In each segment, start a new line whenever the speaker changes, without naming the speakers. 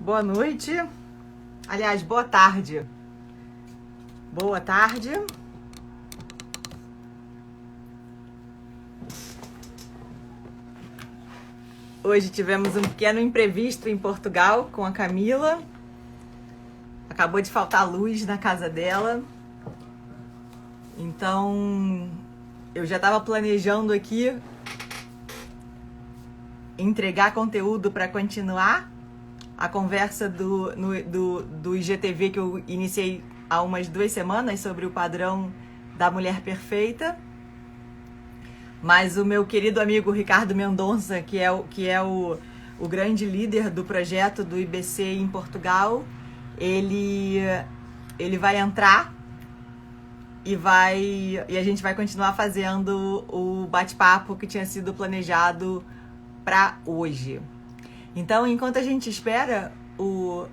Boa noite. Aliás, boa tarde. Boa tarde. Hoje tivemos um pequeno imprevisto em Portugal com a Camila. Acabou de faltar luz na casa dela. Então, eu já estava planejando aqui entregar conteúdo para continuar a conversa do IGTV que eu iniciei há umas 2 semanas sobre o padrão da mulher perfeita. Mas o meu querido amigo Ricardo Mendonça, que é o grande líder do projeto do IBC em Portugal, ele vai entrar e a gente vai continuar fazendo o bate-papo que tinha sido planejado para hoje. Então, enquanto a gente espera o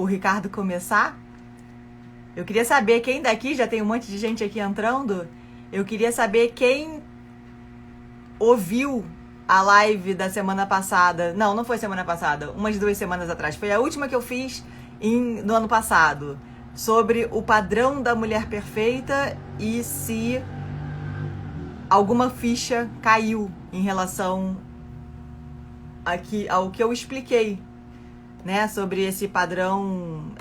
Ricardo começar, eu queria saber quem daqui, já tem um monte de gente aqui entrando, eu queria saber quem ouviu a live da semana passada. Não foi semana passada, umas 2 semanas atrás. Foi a última que eu fiz no ano passado, sobre o padrão da mulher perfeita e se alguma ficha caiu em relação aqui ao que eu expliquei, né, sobre esse padrão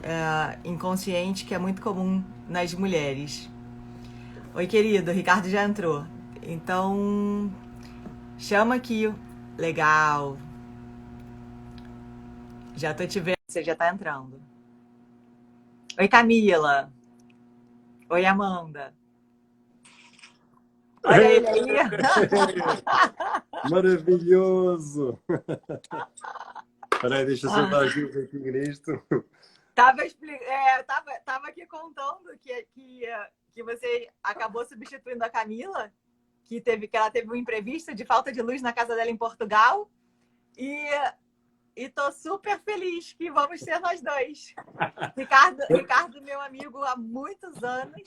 inconsciente que é muito comum nas mulheres. Oi, querido, o Ricardo já entrou. Então, chama aqui. Legal. Já tô te vendo, você já tá entrando. Oi, Camila. Oi, Amanda. Olha ele aí.
Maravilhoso! Peraí, deixa eu só dar aqui nisto.
Tava aqui contando que você acabou substituindo a Camila, que ela teve um imprevisto de falta de luz na casa dela em Portugal. E tô super feliz que vamos ser nós dois. Ricardo, meu amigo há muitos anos.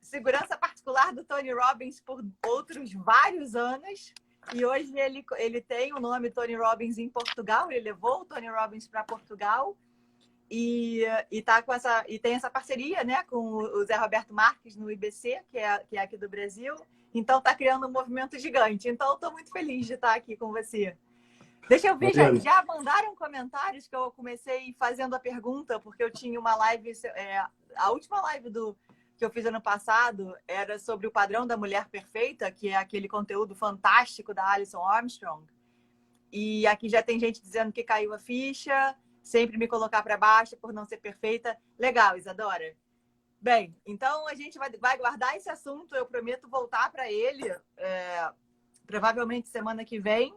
Segurança particular do Tony Robbins por outros vários anos. E hoje ele tem o nome Tony Robbins em Portugal. Ele levou o Tony Robbins para Portugal. E tem essa parceria, né, com o Zé Roberto Marques no IBC, que é aqui do Brasil. Então está criando um movimento gigante. Então estou muito feliz de estar aqui com você. Deixa eu ver, já mandaram comentários que eu comecei fazendo a pergunta, porque eu tinha uma live, a última live que eu fiz ano passado era sobre o padrão da mulher perfeita, que é aquele conteúdo fantástico da Alison Armstrong. E aqui já tem gente dizendo que caiu a ficha, sempre me colocar para baixo por não ser perfeita. Legal, Isadora. Bem, então a gente vai guardar esse assunto, eu prometo voltar para ele, provavelmente semana que vem,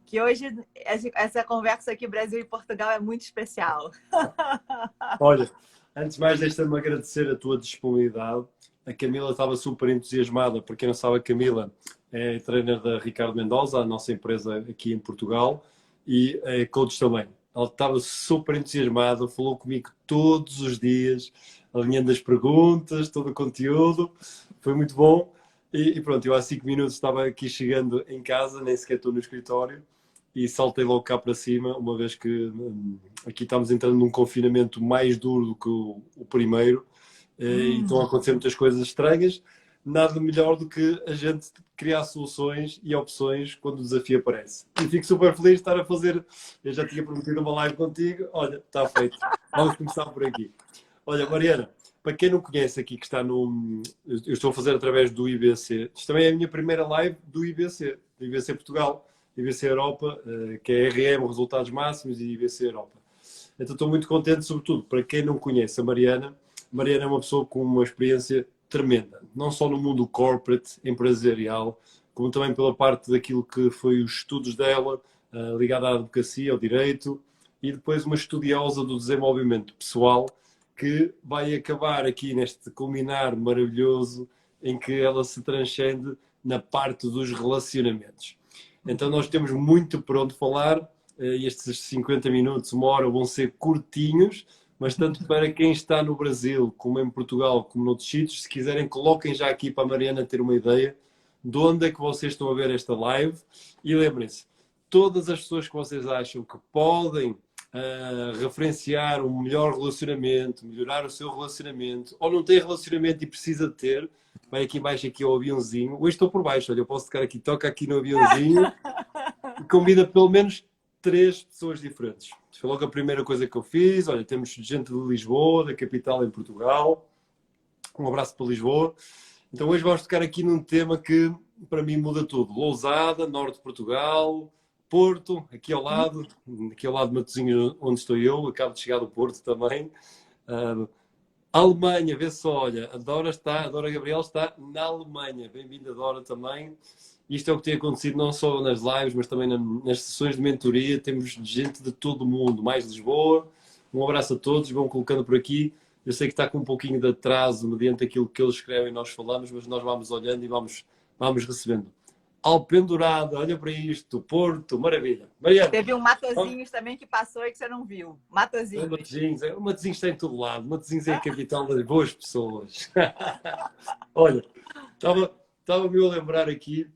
que hoje essa conversa aqui Brasil e Portugal é muito especial.
Olha, antes de mais, deixa-me agradecer a tua disponibilidade. A Camila estava super entusiasmada. Para quem não sabe, a Camila é trainer da Ricardo Mendonça, a nossa empresa aqui em Portugal, e é coach também. Ela estava super entusiasmada, falou comigo todos os dias, alinhando as perguntas, todo o conteúdo. Foi muito bom. E pronto, eu há 5 minutos estava aqui chegando em casa, nem sequer estou no escritório, e saltei logo cá para cima, uma vez que aqui estamos entrando num confinamento mais duro do que o primeiro, e estão a acontecer muitas coisas estranhas. Nada melhor do que a gente criar soluções e opções quando o desafio aparece. E fico super feliz de estar a fazer. Eu já tinha prometido uma live contigo. Olha, está feito. Vamos começar por aqui. Olha, Mariana, para quem não conhece aqui que está no... Eu estou a fazer através do IBC. Isto também é a minha primeira live do IBC Portugal, IBC Europa, que é RM, Resultados Máximos, e IBC Europa. Então estou muito contente, sobretudo, para quem não conhece a Mariana. Mariana é uma pessoa com uma experiência tremenda, não só no mundo corporate, empresarial, como também pela parte daquilo que foi os estudos dela, ligada à advocacia, ao direito, e depois uma estudiosa do desenvolvimento pessoal, que vai acabar aqui neste culminar maravilhoso em que ela se transcende na parte dos relacionamentos. Então nós temos muito por onde falar, estes 50 minutos, 1 hora, vão ser curtinhos, mas tanto para quem está no Brasil, como em Portugal, como noutros sítios, se quiserem, coloquem já aqui para a Mariana ter uma ideia de onde é que vocês estão a ver esta live. E lembrem-se, todas as pessoas que vocês acham que podem referenciar um melhor relacionamento, melhorar o seu relacionamento, ou não tem relacionamento e precisa de ter, vai aqui embaixo aqui ao aviãozinho. Hoje estou por baixo, olha, eu posso tocar aqui, toca aqui no aviãozinho e convida pelo menos 3 pessoas diferentes. Foi logo a primeira coisa que eu fiz. Olha, temos gente de Lisboa, da capital em Portugal. Um abraço para Lisboa. Então hoje vamos tocar aqui num tema que para mim muda tudo. Lousada, norte de Portugal, Porto, aqui ao lado de Matosinhos, onde estou eu, acabo de chegar do Porto também. Alemanha, vê só, olha, a Dora Gabriel está na Alemanha. Bem-vinda, Dora, também. Isto é o que tem acontecido não só nas lives, mas também nas sessões de mentoria. Temos gente de todo o mundo, mais Lisboa. Um abraço a todos, vão colocando por aqui. Eu sei que está com um pouquinho de atraso mediante aquilo que eles escrevem e nós falamos, mas nós vamos olhando e vamos recebendo. Alpendurado, olha para isto, Porto, maravilha. Mariana.
Teve um Matosinhos também que passou e que você não viu. Matosinhos.
O Matosinhos está em todo lado. Matosinhos é a capital das boas pessoas. Olha, estava-me a lembrar aqui,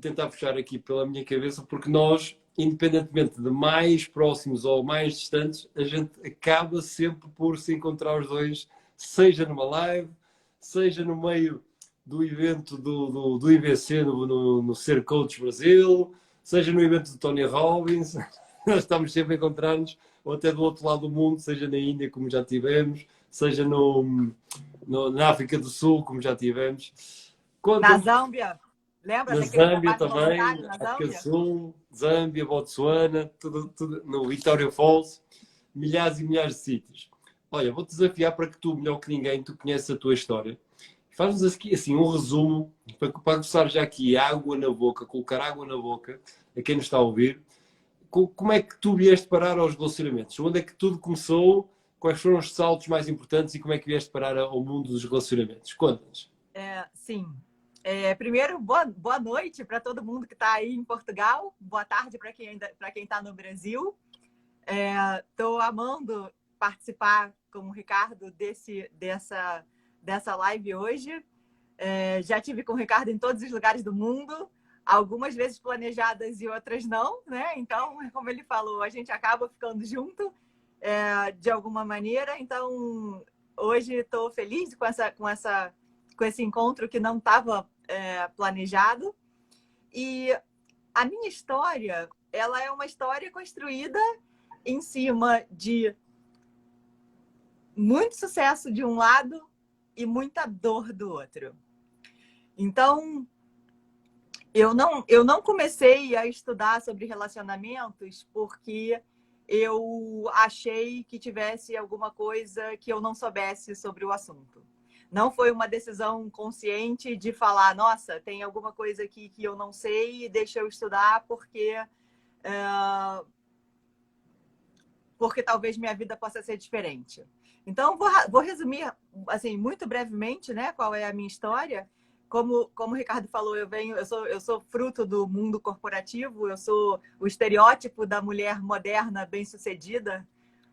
tentar puxar aqui pela minha cabeça, porque nós, independentemente de mais próximos ou mais distantes, a gente acaba sempre por se encontrar os dois, seja numa live, seja no meio do evento do IBC no Ser Coach Brasil, seja no evento de Tony Robbins, nós estamos sempre a encontrar-nos, ou até do outro lado do mundo, seja na Índia, como já tivemos, seja na África do Sul, como já tivemos.
Na Zâmbia. Lembra
na
daquele
Zâmbia também,
na
África do
Zâmbia?
Sul, Zâmbia, Botsuana, tudo no Victoria Falls, milhares e milhares de sítios. Olha, vou-te desafiar para que tu, melhor que ninguém, tu conheças a tua história. Faz-nos aqui assim, um resumo, para começar já aqui água na boca, colocar água na boca a quem nos está a ouvir. Como é que tu vieste parar aos relacionamentos? Onde é que tudo começou? Quais foram os saltos mais importantes e como é que vieste parar ao mundo dos relacionamentos? Conta-nos.
Sim. Primeiro, boa noite para todo mundo que está aí em Portugal. Boa tarde para quem está no Brasil. Estou amando participar com o Ricardo dessa live hoje. Já tive com o Ricardo em todos os lugares do mundo, algumas vezes planejadas e outras não, né? Então, como ele falou, a gente acaba ficando junto de alguma maneira. Então, hoje estou feliz com esse encontro que não estava planejado. E a minha história, ela é uma história construída em cima de muito sucesso de um lado e muita dor do outro. Então, eu não comecei a estudar sobre relacionamentos porque eu achei que tivesse alguma coisa que eu não soubesse sobre o assunto. Não foi uma decisão consciente de falar, nossa, tem alguma coisa aqui que eu não sei e deixa eu estudar porque talvez minha vida possa ser diferente. Então, vou resumir assim, muito brevemente, né, qual é a minha história. Como o Ricardo falou, eu sou fruto do mundo corporativo, eu sou o estereótipo da mulher moderna bem-sucedida.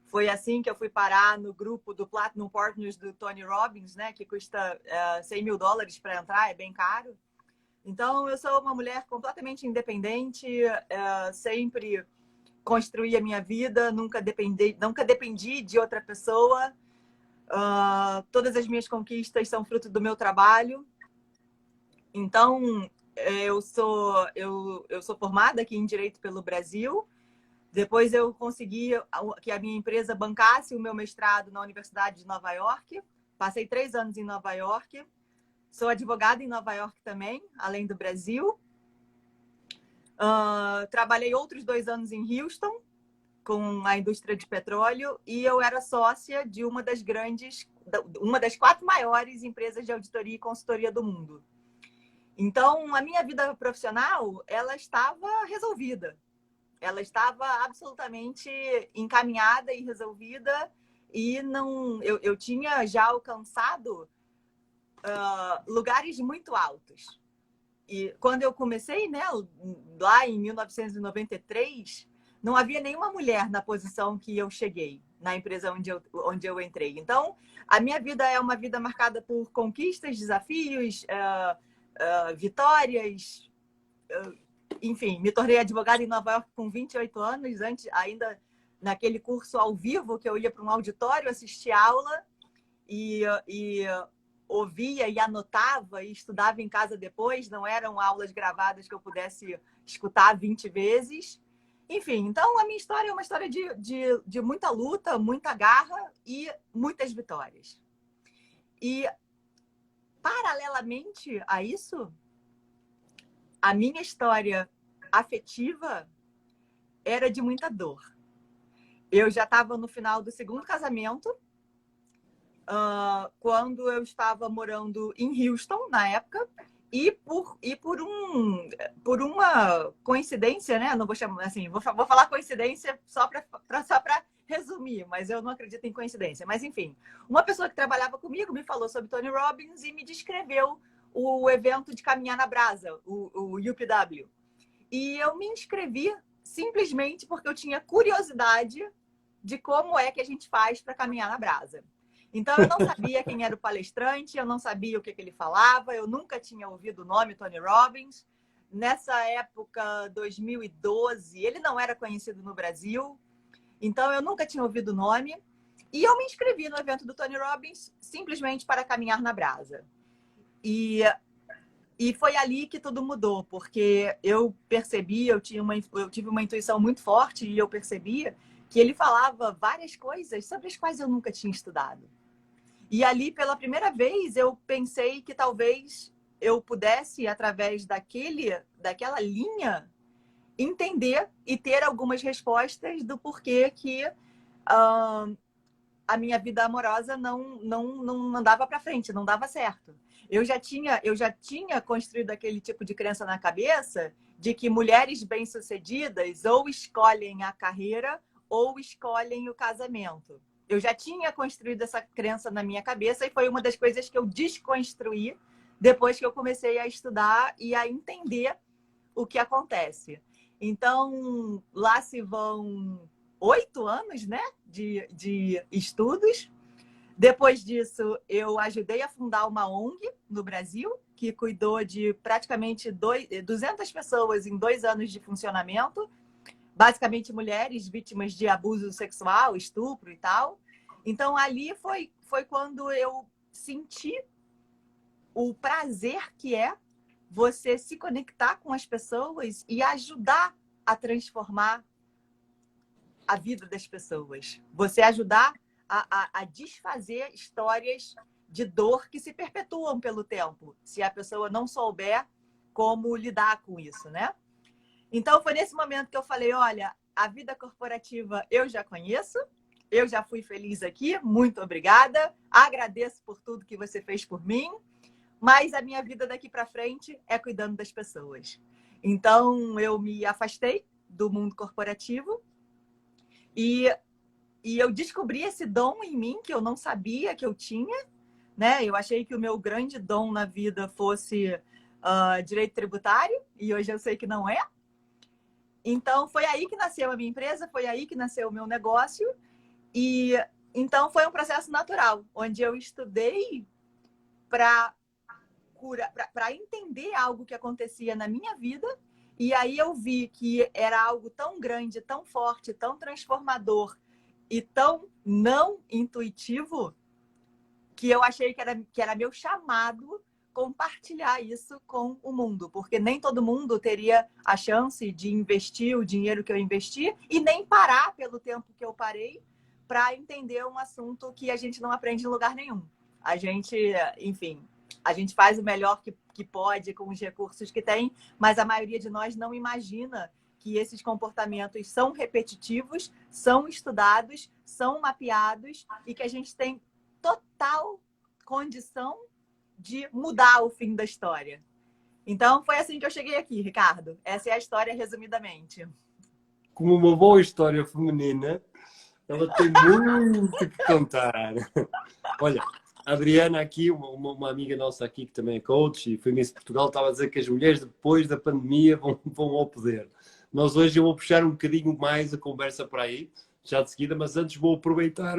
Foi assim que eu fui parar no grupo do Platinum Partners do Tony Robbins, né, que custa $100 mil para entrar, é bem caro. Então, eu sou uma mulher completamente independente, sempre construí a minha vida, nunca dependi de outra pessoa. Todas as minhas conquistas são fruto do meu trabalho. Então, eu sou formada aqui em Direito pelo Brasil. Depois eu consegui que a minha empresa bancasse o meu mestrado na Universidade de Nova York. Passei 3 anos em Nova York. Sou advogada em Nova York também, além do Brasil. Trabalhei outros 2 anos em Houston, com a indústria de petróleo, e eu era sócia de uma das 4 maiores empresas de auditoria e consultoria do mundo. Então, a minha vida profissional, ela estava resolvida. Ela estava absolutamente encaminhada e resolvida, e eu tinha já alcançado lugares muito altos. E quando eu comecei, né, lá em 1993, não havia nenhuma mulher na posição que eu cheguei, na empresa onde eu entrei. Então, a minha vida é uma vida marcada por conquistas, desafios, vitórias, enfim, me tornei advogada em Nova York com 28 anos, antes, ainda naquele curso ao vivo, que eu ia para um auditório assistir aula e ouvia e anotava e estudava em casa depois, não eram aulas gravadas que eu pudesse escutar 20 vezes. Enfim, então a minha história é uma história de muita luta, muita garra e muitas vitórias. E, paralelamente a isso, a minha história afetiva era de muita dor. Eu já estava no final do segundo casamento, quando eu estava morando em Houston, na época, e por uma coincidência, né? Não vou chamar assim, vou falar coincidência só para resumir, mas eu não acredito em coincidência. Mas, enfim, uma pessoa que trabalhava comigo me falou sobre Tony Robbins e me descreveu o evento de Caminhar na Brasa, o UPW. E eu me inscrevi simplesmente porque eu tinha curiosidade de como é que a gente faz para caminhar na brasa. Então, eu não sabia quem era o palestrante, eu não sabia o que ele falava, eu nunca tinha ouvido o nome Tony Robbins. Nessa época, 2012, ele não era conhecido no Brasil, então eu nunca tinha ouvido o nome. E eu me inscrevi no evento do Tony Robbins simplesmente para caminhar na brasa. E foi ali que tudo mudou, porque eu percebi, eu tive uma intuição muito forte e eu percebia que ele falava várias coisas sobre as quais eu nunca tinha estudado. E ali, pela primeira vez, eu pensei que talvez eu pudesse, através daquela linha, entender e ter algumas respostas do porquê que a minha vida amorosa não andava para frente, não dava certo. Eu já tinha construído aquele tipo de crença na cabeça de que mulheres bem-sucedidas ou escolhem a carreira ou escolhem o casamento. Eu já tinha construído essa crença na minha cabeça e foi uma das coisas que eu desconstruí depois que eu comecei a estudar e a entender o que acontece. Então, lá se vão 8 anos, né, de estudos. Depois disso, eu ajudei a fundar uma ONG no Brasil, que cuidou de praticamente 200 pessoas em 2 anos de funcionamento, basicamente mulheres vítimas de abuso sexual, estupro e tal. Então, ali foi quando eu senti o prazer que é você se conectar com as pessoas e ajudar a transformar a vida das pessoas. Você ajudar a desfazer histórias de dor que se perpetuam pelo tempo, se a pessoa não souber como lidar com isso, né? Então, foi nesse momento que eu falei, olha, a vida corporativa eu já conheço, eu já fui feliz aqui, muito obrigada, agradeço por tudo que você fez por mim, mas a minha vida daqui para frente é cuidando das pessoas. Então, eu me afastei do mundo corporativo e eu descobri esse dom em mim que eu não sabia que eu tinha, né? Eu achei que o meu grande dom na vida fosse direito tributário e hoje eu sei que não é. Então, foi aí que nasceu a minha empresa, foi aí que nasceu o meu negócio. E então foi um processo natural, onde eu estudei para entender algo que acontecia na minha vida. E aí eu vi que era algo tão grande, tão forte, tão transformador e tão não intuitivo que eu achei que era meu chamado compartilhar isso com o mundo, porque nem todo mundo teria a chance de investir o dinheiro que eu investi e nem parar pelo tempo que eu parei para entender um assunto que a gente não aprende em lugar nenhum. A gente, enfim, a gente faz o melhor que pode com os recursos que tem, mas a maioria de nós não imagina que esses comportamentos são repetitivos, são estudados, são mapeados e que a gente tem total condição de mudar o fim da história. Então, foi assim que eu cheguei aqui, Ricardo. Essa é a história, resumidamente.
Como uma boa história feminina, ela tem muito que contar. Olha, a Adriana aqui, uma amiga nossa aqui que também é coach e foi Miss Portugal, estava a dizer que as mulheres depois da pandemia vão ao poder. Nós hoje eu vou puxar um bocadinho mais a conversa para aí, já de seguida, mas antes vou aproveitar,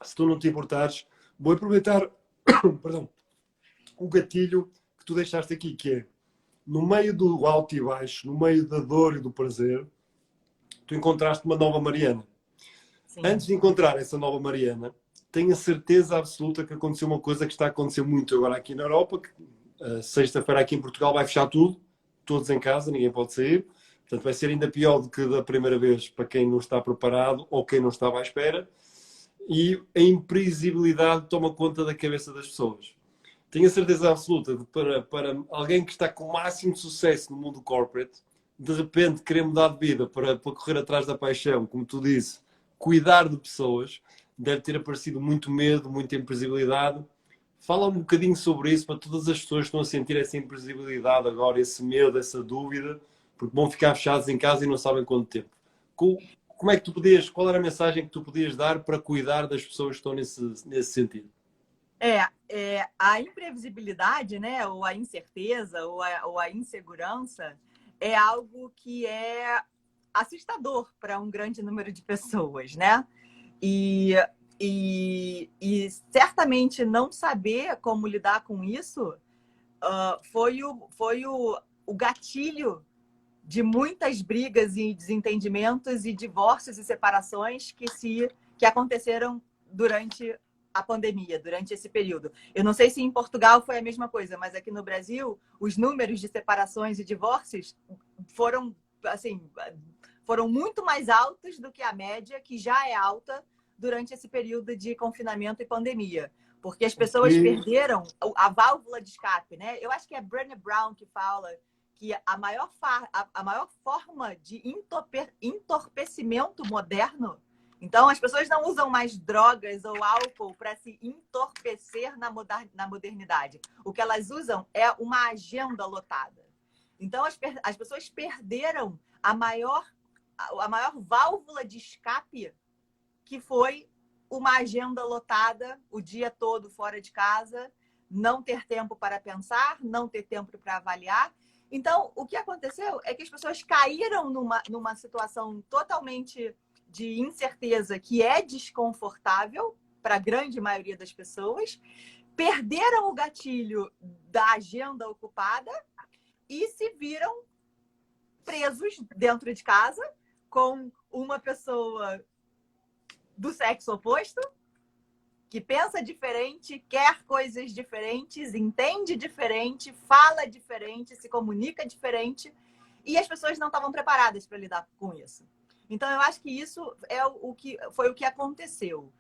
se tu não te importares, vou aproveitar perdão, o gatilho que tu deixaste aqui, que é no meio do alto e baixo, no meio da dor e do prazer, tu encontraste uma nova Mariana.
Sim.
Antes de encontrar essa nova Mariana, tenho a certeza absoluta que aconteceu uma coisa que está a acontecer muito agora aqui na Europa, que sexta-feira aqui em Portugal vai fechar tudo, todos em casa, ninguém pode sair. Portanto, vai ser ainda pior do que da primeira vez para quem não está preparado ou quem não estava à espera. E a imprevisibilidade toma conta da cabeça das pessoas. Tenho a certeza absoluta de para alguém que está com o máximo de sucesso no mundo corporate, de repente querer mudar de vida para correr atrás da paixão, como tu disse, cuidar de pessoas, deve ter aparecido muito medo, muita imprevisibilidade. Fala um bocadinho sobre isso para todas as pessoas que estão a sentir essa imprevisibilidade agora, esse medo, essa dúvida, porque vão ficar fechados em casa e não sabem quanto tempo. Como é que tu podias, qual era a mensagem que tu podias dar para cuidar das pessoas que estão nesse sentido?
A imprevisibilidade, né, ou a incerteza, ou a insegurança, é algo que é assustador para um grande número de pessoas, né? E certamente não saber como lidar com isso foi o gatilho de muitas brigas e desentendimentos e divórcios e separações que aconteceram durante a pandemia, durante esse período. Eu não sei se em Portugal foi a mesma coisa, mas aqui no Brasil, os números de separações e divórcios foram, assim, foram muito mais altos do que a média, que já é alta durante esse período de confinamento e pandemia. Porque as pessoas perderam a válvula de escape, né? Eu acho que é Brené Brown que fala que a maior forma de entorpecimento moderno. Então, as pessoas não usam mais drogas ou álcool para se entorpecer na modernidade. O que elas usam é uma agenda lotada. Então, as pessoas perderam a maior válvula de escape, que foi uma agenda lotada o dia todo fora de casa, não ter tempo para pensar, não ter tempo para avaliar. Então, o que aconteceu é que as pessoas caíram numa situação totalmente de incerteza, que é desconfortável para a grande maioria das pessoas, perderam o gatilho da agenda ocupada e se viram presos dentro de casa com uma pessoa do sexo oposto, que pensa diferente, quer coisas diferentes, entende diferente, fala diferente, se comunica diferente, e as pessoas não estavam preparadas para lidar com isso. Então, eu acho que isso foi o que aconteceu.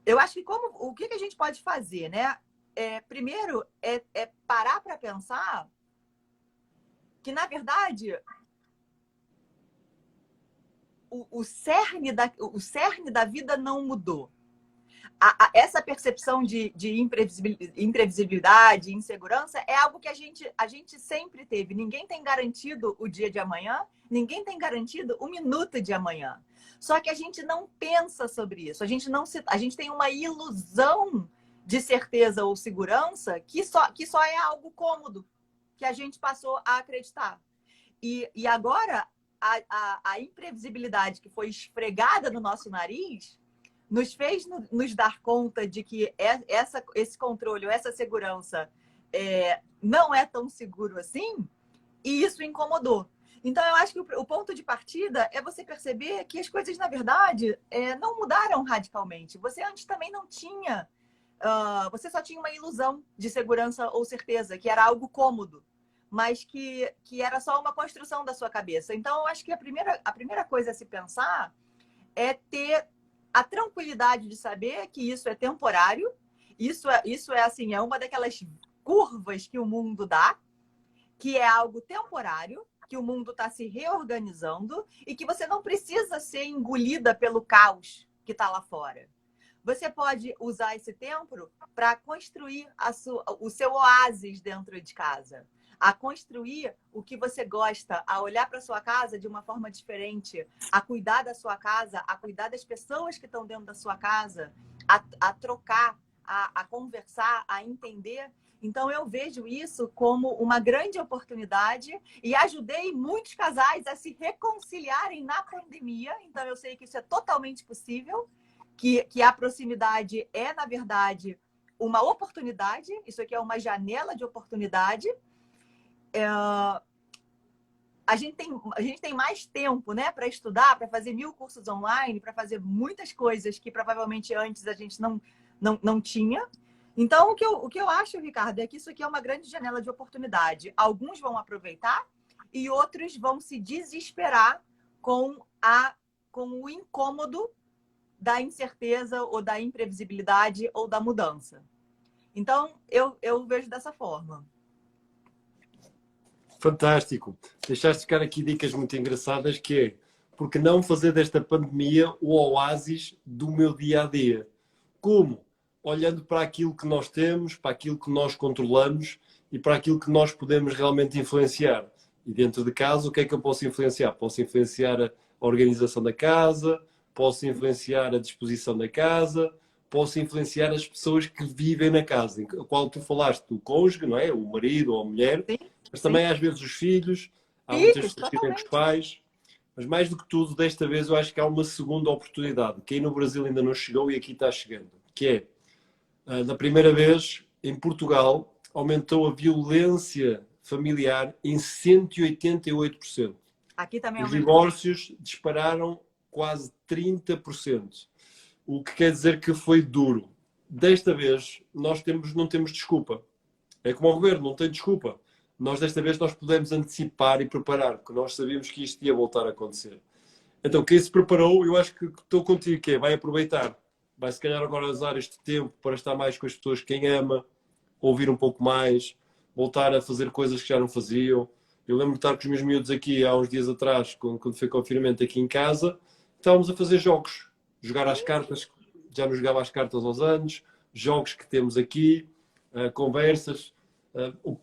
Eu acho que o que a gente pode fazer, né? Primeiro, parar para pensar que, na verdade, o cerne da vida não mudou. Essa percepção de imprevisibilidade, insegurança, é algo que a gente sempre teve. Ninguém tem garantido o dia de amanhã, ninguém tem garantido o minuto de amanhã. Só que a gente não pensa sobre isso. A gente tem uma ilusão de certeza ou segurança que só é algo cômodo, que a gente passou a acreditar. E agora, a imprevisibilidade que foi esfregada no nosso nariz nos fez nos dar conta de que esse controle, essa segurança não é tão seguro assim, e isso incomodou. Então, eu acho que o ponto de partida é você perceber que as coisas, na verdade, não mudaram radicalmente. Você antes também não tinha... você só tinha uma ilusão de segurança ou certeza, que era algo cômodo, mas que era só uma construção da sua cabeça. Então, eu acho que a primeira coisa a se pensar é ter a tranquilidade de saber que isso é temporário, isso é assim, é uma daquelas curvas que o mundo dá, que é algo temporário, que o mundo está se reorganizando e que você não precisa ser engolida pelo caos que está lá fora. Você pode usar esse tempo para construir o seu oásis dentro de casa, a construir o que você gosta, a olhar para sua casa de uma forma diferente, a cuidar da sua casa, a cuidar das pessoas que estão dentro da sua casa, a trocar, a conversar, a entender. Então, eu vejo isso como uma grande oportunidade e ajudei muitos casais a se reconciliarem na pandemia. Então, eu sei que isso é totalmente possível, que a proximidade é, na verdade, uma oportunidade. Isso aqui é uma janela de oportunidade. a gente tem mais tempo, né, para estudar, para fazer 1000 cursos online, para fazer muitas coisas que provavelmente antes a gente não tinha. Então, o que eu acho, Ricardo, é que isso aqui é uma grande janela de oportunidade. Alguns vão aproveitar e outros vão se desesperar com o incômodo da incerteza ou da imprevisibilidade ou da mudança. Então, eu vejo dessa forma.
Fantástico. Deixaste ficar aqui dicas muito engraçadas que é, porque não fazer desta pandemia o oásis do meu dia-a-dia? Como? Olhando para aquilo que nós temos, para aquilo que nós controlamos e para aquilo que nós podemos realmente influenciar. E dentro de casa, o que é que eu posso influenciar? Posso influenciar a organização da casa, posso influenciar a disposição da casa, posso influenciar as pessoas que vivem na casa, em qual tu falaste, o cônjuge, não é? O marido ou a mulher,
Sim,
mas
sim.
também às vezes os filhos, há muitas
Filhos,
pessoas que vivem com os
totalmente.
pais, mas mais do que tudo, desta vez eu acho que há uma segunda oportunidade, que aí no Brasil ainda não chegou e aqui está chegando, que é, na primeira vez, em Portugal, aumentou a violência familiar em 188%.
Aqui também
Os
aumentou.
divórcios dispararam quase 30%, o que quer dizer que foi duro. Desta vez, não temos desculpa. É como o governo, não tem desculpa. Nós, desta vez, nós podemos antecipar e preparar, porque nós sabíamos que isto ia voltar a acontecer. Então, quem se preparou, eu acho que estou contigo, que é, vai aproveitar. Vai, se calhar, agora usar este tempo para estar mais com as pessoas que quem ama, ouvir um pouco mais, voltar a fazer coisas que já não faziam. Eu lembro de estar com os meus miúdos aqui há uns dias atrás, quando foi confinamento aqui em casa, estávamos a fazer jogos. Jogar às cartas, já nos jogava às cartas aos anos, jogos que temos aqui, conversas,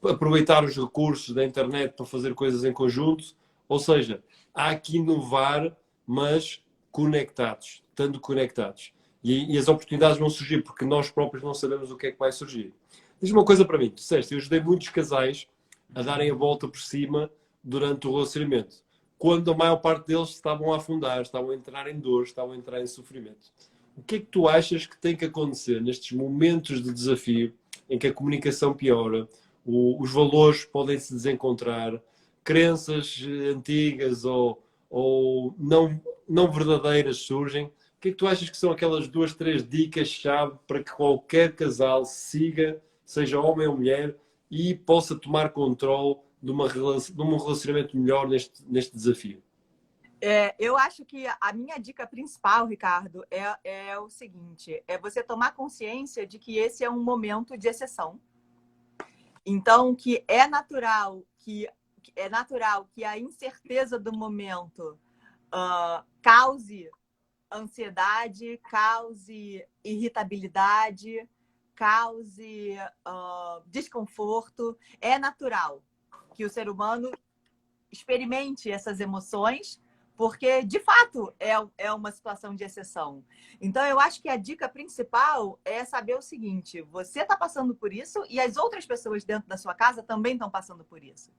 aproveitar os recursos da internet para fazer coisas em conjunto. Ou seja, há que inovar, mas conectados, estando conectados. E as oportunidades vão surgir porque nós próprios não sabemos o que é que vai surgir. Diz uma coisa para mim, tu disseste, eu ajudei muitos casais a darem a volta por cima durante o relacionamento, quando a maior parte deles estavam a afundar, estavam a entrar em dor, estavam a entrar em sofrimento. O que é que tu achas que tem que acontecer nestes momentos de desafio em que a comunicação piora, os valores podem se desencontrar, crenças antigas ou não verdadeiras surgem? O que é que tu achas que são aquelas 2, 3 dicas-chave para que qualquer casal siga, seja homem ou mulher, e possa tomar controle de um relacionamento melhor neste desafio?
Eu acho que a minha dica principal, Ricardo, é o seguinte: é você tomar consciência de que esse é um momento de exceção. Então, que é natural que a incerteza do momento cause ansiedade, cause irritabilidade, cause desconforto. É natural que o ser humano experimente essas emoções, porque, de fato, é uma situação de exceção. Então, eu acho que a dica principal é saber o seguinte: você está passando por isso e as outras pessoas dentro da sua casa também estão passando por isso.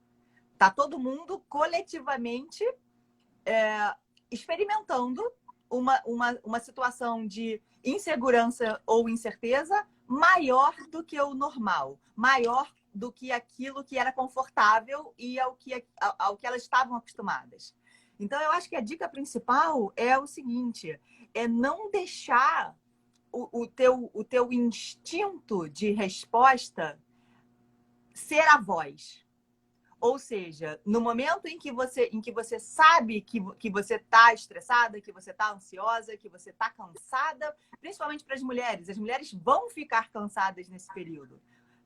Está todo mundo coletivamente experimentando uma situação de insegurança ou incerteza maior do que o normal, maior do que aquilo que era confortável e ao que elas estavam acostumadas. Então, eu acho que a dica principal é o seguinte: é não deixar o teu instinto de resposta ser a voz. Ou seja, no momento em que você sabe que você está estressada, que você está ansiosa, que você está cansada, principalmente para as mulheres vão ficar cansadas nesse período.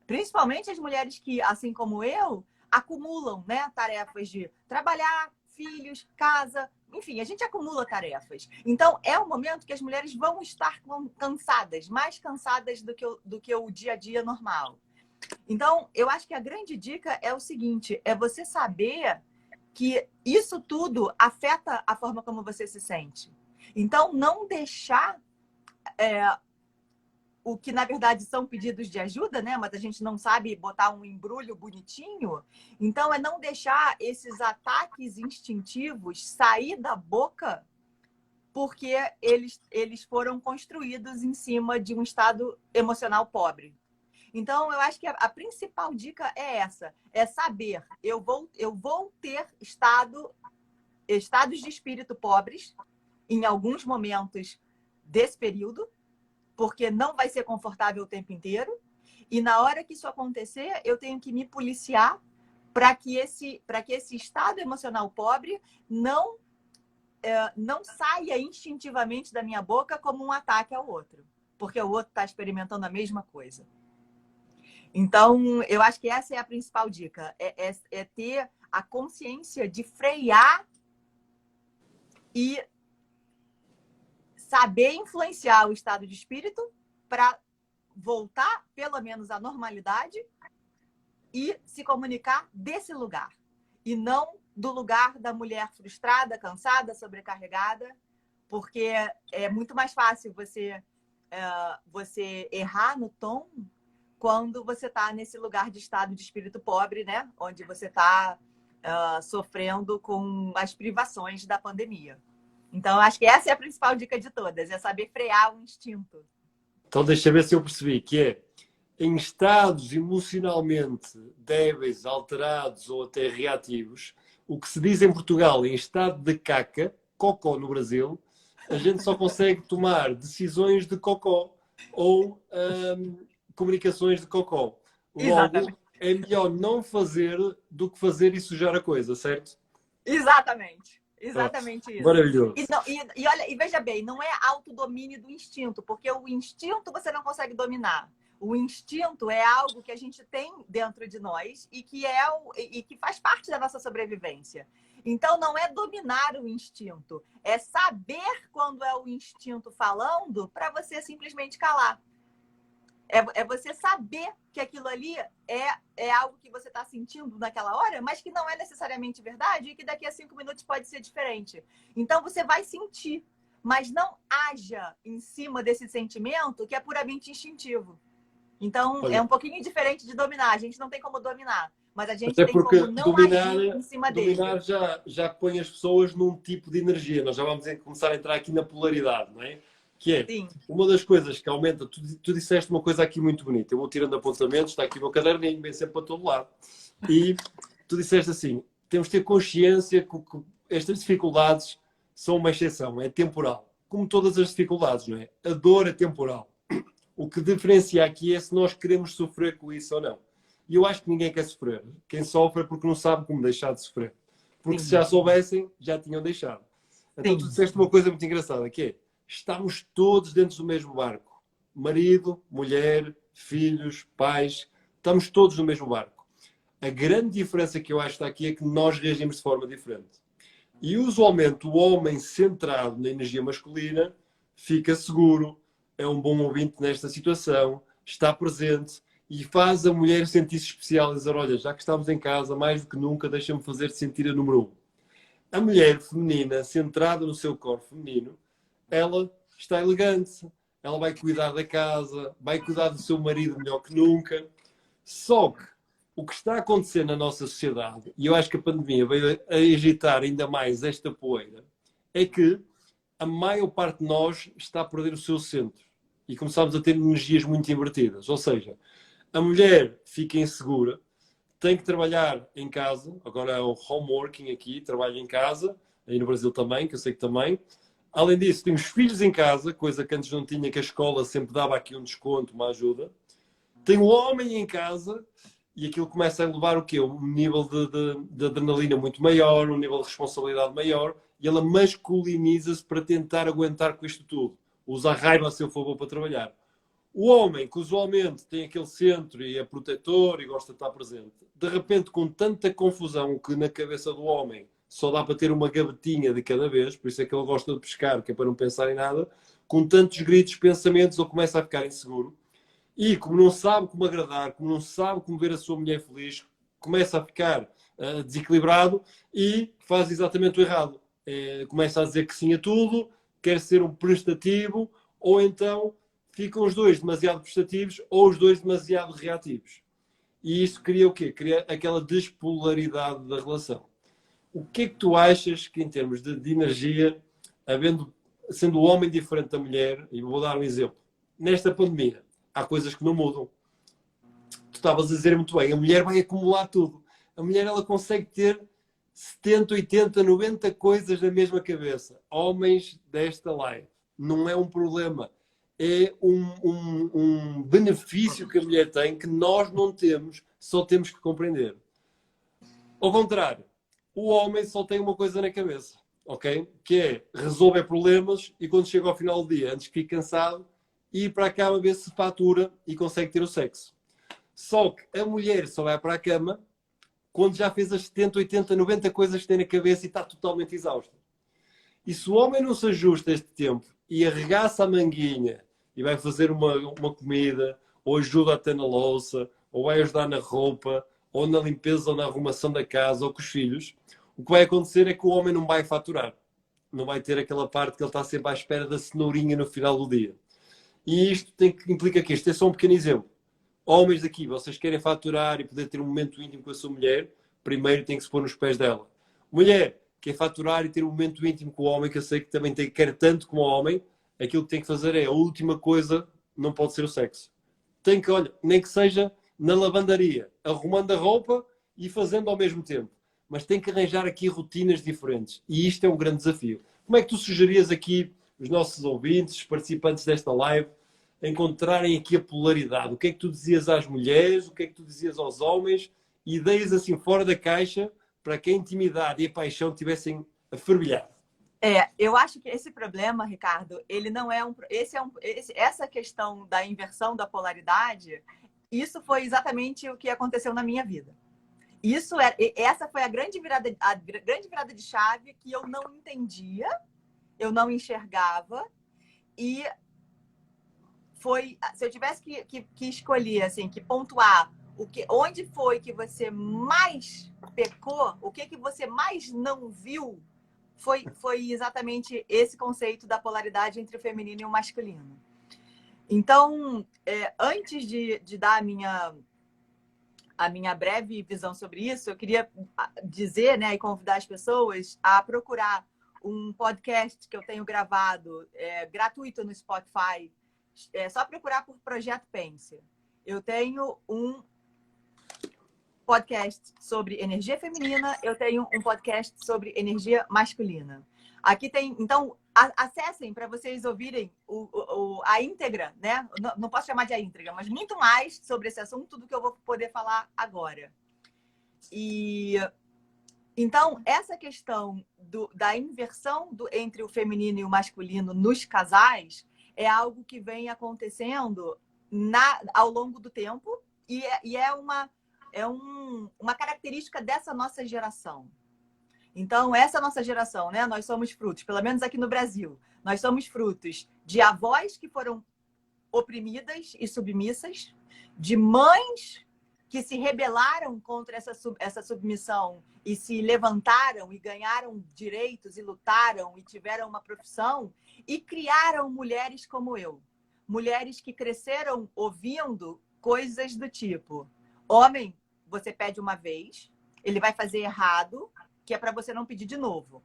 Principalmente as mulheres que, assim como eu, acumulam, né, tarefas de trabalhar, filhos, casa, enfim, a gente acumula tarefas. Então, é um momento que as mulheres vão estar cansadas, mais cansadas do que o dia a dia normal. Então, eu acho que a grande dica é o seguinte: é você saber que isso tudo afeta a forma como você se sente. Então, não deixar o que, na verdade, são pedidos de ajuda, né? Mas a gente não sabe botar um embrulho bonitinho. Então, é não deixar esses ataques instintivos sair da boca, porque eles foram construídos em cima de um estado emocional pobre. Então, eu acho que a principal dica é essa, é saber, eu vou ter estados de espírito pobres em alguns momentos desse período, porque não vai ser confortável o tempo inteiro, e na hora que isso acontecer, eu tenho que me policiar para que esse estado emocional pobre não saia instintivamente da minha boca como um ataque ao outro, porque o outro está experimentando a mesma coisa. Então, eu acho que essa é a principal dica, é ter a consciência de frear e saber influenciar o estado de espírito para voltar, pelo menos, à normalidade e se comunicar desse lugar. E não do lugar da mulher frustrada, cansada, sobrecarregada, porque é muito mais fácil você errar no tom quando você está nesse lugar de estado de espírito pobre, né? Onde você está sofrendo com as privações da pandemia. Então, acho que essa é a principal dica de todas, é saber frear o instinto.
Então, deixa eu ver se eu percebi, que é, em estados emocionalmente débeis, alterados ou até reativos, o que se diz em Portugal, em estado de caca, cocó no Brasil, a gente só consegue tomar decisões de cocó ou comunicações de cocó. Logo, exatamente, é melhor não fazer do que fazer e sujar a coisa, certo?
Exatamente. Exatamente isso.
Maravilhoso.
E olha, e veja bem, não é autodomínio do instinto, porque o instinto você não consegue dominar. O instinto é algo que a gente tem dentro de nós e que faz parte da nossa sobrevivência. Então, não é dominar o instinto, é saber quando é o instinto falando para você simplesmente calar. É você saber que aquilo ali é algo que você está sentindo naquela hora, mas que não é necessariamente verdade e que daqui a 5 minutos pode ser diferente. Então, você vai sentir, mas não haja em cima desse sentimento que é puramente instintivo. Então, é um pouquinho diferente de dominar. A gente não tem como dominar, mas a gente tem como não agir em cima dele.
Dominar já põe as pessoas num tipo de energia. Nós já vamos começar a entrar aqui na polaridade, não é? Que é, sim, uma das coisas que aumenta... Tu disseste uma coisa aqui muito bonita. Eu vou tirando apontamentos, está aqui o meu caderninho, vem sempre para todo lado. E tu disseste assim, temos de ter consciência que estas dificuldades são uma exceção, é temporal. Como todas as dificuldades, não é? A dor é temporal. O que diferencia aqui é se nós queremos sofrer com isso ou não. E eu acho que ninguém quer sofrer. Quem sofre é porque não sabe como deixar de sofrer. Porque sim, se já soubessem, já tinham deixado. Então tu disseste uma coisa muito engraçada, que é, estamos todos dentro do mesmo barco. Marido, mulher, filhos, pais, estamos todos no mesmo barco. A grande diferença que eu acho que está aqui é que nós reagimos de forma diferente. E usualmente o homem centrado na energia masculina fica seguro, é um bom ouvinte nesta situação, está presente e faz a mulher sentir-se especial e dizer, olha, já que estamos em casa, mais do que nunca, deixa-me fazer-te sentir a número 1. A mulher feminina, centrada no seu corpo feminino, ela está elegante, ela vai cuidar da casa, vai cuidar do seu marido melhor que nunca. Só que o que está a acontecer na nossa sociedade, e eu acho que a pandemia veio a agitar ainda mais esta poeira, é que a maior parte de nós está a perder o seu centro. E começamos a ter energias muito invertidas. Ou seja, a mulher fica insegura, tem que trabalhar em casa, agora é o homeworking aqui, trabalha em casa, aí no Brasil também, que eu sei que também. Além disso, tem os filhos em casa, coisa que antes não tinha, que a escola sempre dava aqui um desconto, uma ajuda. Tem o homem em casa e aquilo começa a levar o quê? Um nível de adrenalina muito maior, um nível de responsabilidade maior, e ela masculiniza-se para tentar aguentar com isto tudo. Usa a raiva a seu favor para trabalhar. O homem, que usualmente tem aquele centro e é protetor e gosta de estar presente, de repente, com tanta confusão que na cabeça do homem só dá para ter uma gavetinha de cada vez, por isso é que ele gosta de pescar, que é para não pensar em nada, com tantos gritos, pensamentos, ele começa a ficar inseguro. E como não sabe como agradar, como não sabe como ver a sua mulher feliz, começa a ficar desequilibrado e faz exatamente o errado. Começa a dizer que sim a tudo, quer ser um prestativo, ou então ficam os dois demasiado prestativos ou os dois demasiado reativos. E isto cria o quê? Cria aquela despolaridade da relação. O que é que tu achas que, em termos de energia, sendo o homem diferente da mulher, e vou dar um exemplo, nesta pandemia, há coisas que não mudam. estavas a dizer muito bem, a mulher vai acumular tudo. A mulher, ela consegue ter 70, 80, 90 coisas na mesma cabeça. Homens desta live. Não é um problema. É um benefício que a mulher tem que nós não temos, só temos que compreender. Ao contrário, o homem só tem uma coisa na cabeça, ok? Que é resolver problemas e quando chega ao final do dia, antes que fique cansado, ir para a cama ver se fatura e consegue ter o sexo. Só que a mulher só vai para a cama quando já fez as 70, 80, 90 coisas que tem na cabeça e está totalmente exausta. E se o homem não se ajusta a este tempo e arregaça a manguinha e vai fazer uma comida, ou ajuda até na louça, ou vai ajudar na roupa, ou na limpeza, ou na arrumação da casa, ou com os filhos, o que vai acontecer é que o homem não vai faturar. Não vai ter aquela parte que ele está sempre à espera da cenourinha no final do dia. E isto implica que este é só um pequeno exemplo. Homens daqui, vocês querem faturar e poder ter um momento íntimo com a sua mulher, primeiro tem que se pôr nos pés dela. Mulher, quer faturar e ter um momento íntimo com o homem, que eu sei que também quer tanto como o homem, aquilo que tem que fazer é a última coisa, não pode ser o sexo. Tem que, olha, nem que seja na lavandaria, arrumando a roupa e fazendo ao mesmo tempo. Mas tem que arranjar aqui rotinas diferentes. E isto é um grande desafio. Como é que tu sugerias aqui os nossos ouvintes, os participantes desta live, encontrarem aqui a polaridade? O que é que tu dizias às mulheres? O que é que tu dizias aos homens? Ideias assim fora da caixa para que a intimidade e a paixão tivessem a fervilhar.
Eu acho que esse problema, Ricardo, ele não é essa questão da inversão da polaridade, isso foi exatamente o que aconteceu na minha vida. Essa foi a grande virada de chave que eu não entendia, eu não enxergava, e se eu tivesse que escolher, assim, que pontuar onde foi que você mais pecou, o que você mais não viu, foi exatamente esse conceito da polaridade entre o feminino e o masculino. Então, antes de dar a minha breve visão sobre isso, eu queria dizer, né, e convidar as pessoas a procurar um podcast que eu tenho gravado gratuito no Spotify. É só procurar por Projeto Pense. Eu tenho um podcast sobre energia feminina, eu tenho um podcast sobre energia masculina. Aqui tem, então, acessem para vocês ouvirem a íntegra, né? Não posso chamar de a íntegra, mas muito mais sobre esse assunto do que eu vou poder falar agora. E então, essa questão da inversão entre o feminino e o masculino nos casais é algo que vem acontecendo ao longo do tempo e é uma característica dessa nossa geração. Então, essa nossa geração, né? Nós somos frutos, pelo menos aqui no Brasil, nós somos frutos de avós que foram oprimidas e submissas, de mães que se rebelaram contra essa submissão e se levantaram e ganharam direitos e lutaram e tiveram uma profissão e criaram mulheres como eu. Mulheres que cresceram ouvindo coisas do tipo: homem, você pede uma vez, ele vai fazer errado, que é para você não pedir de novo.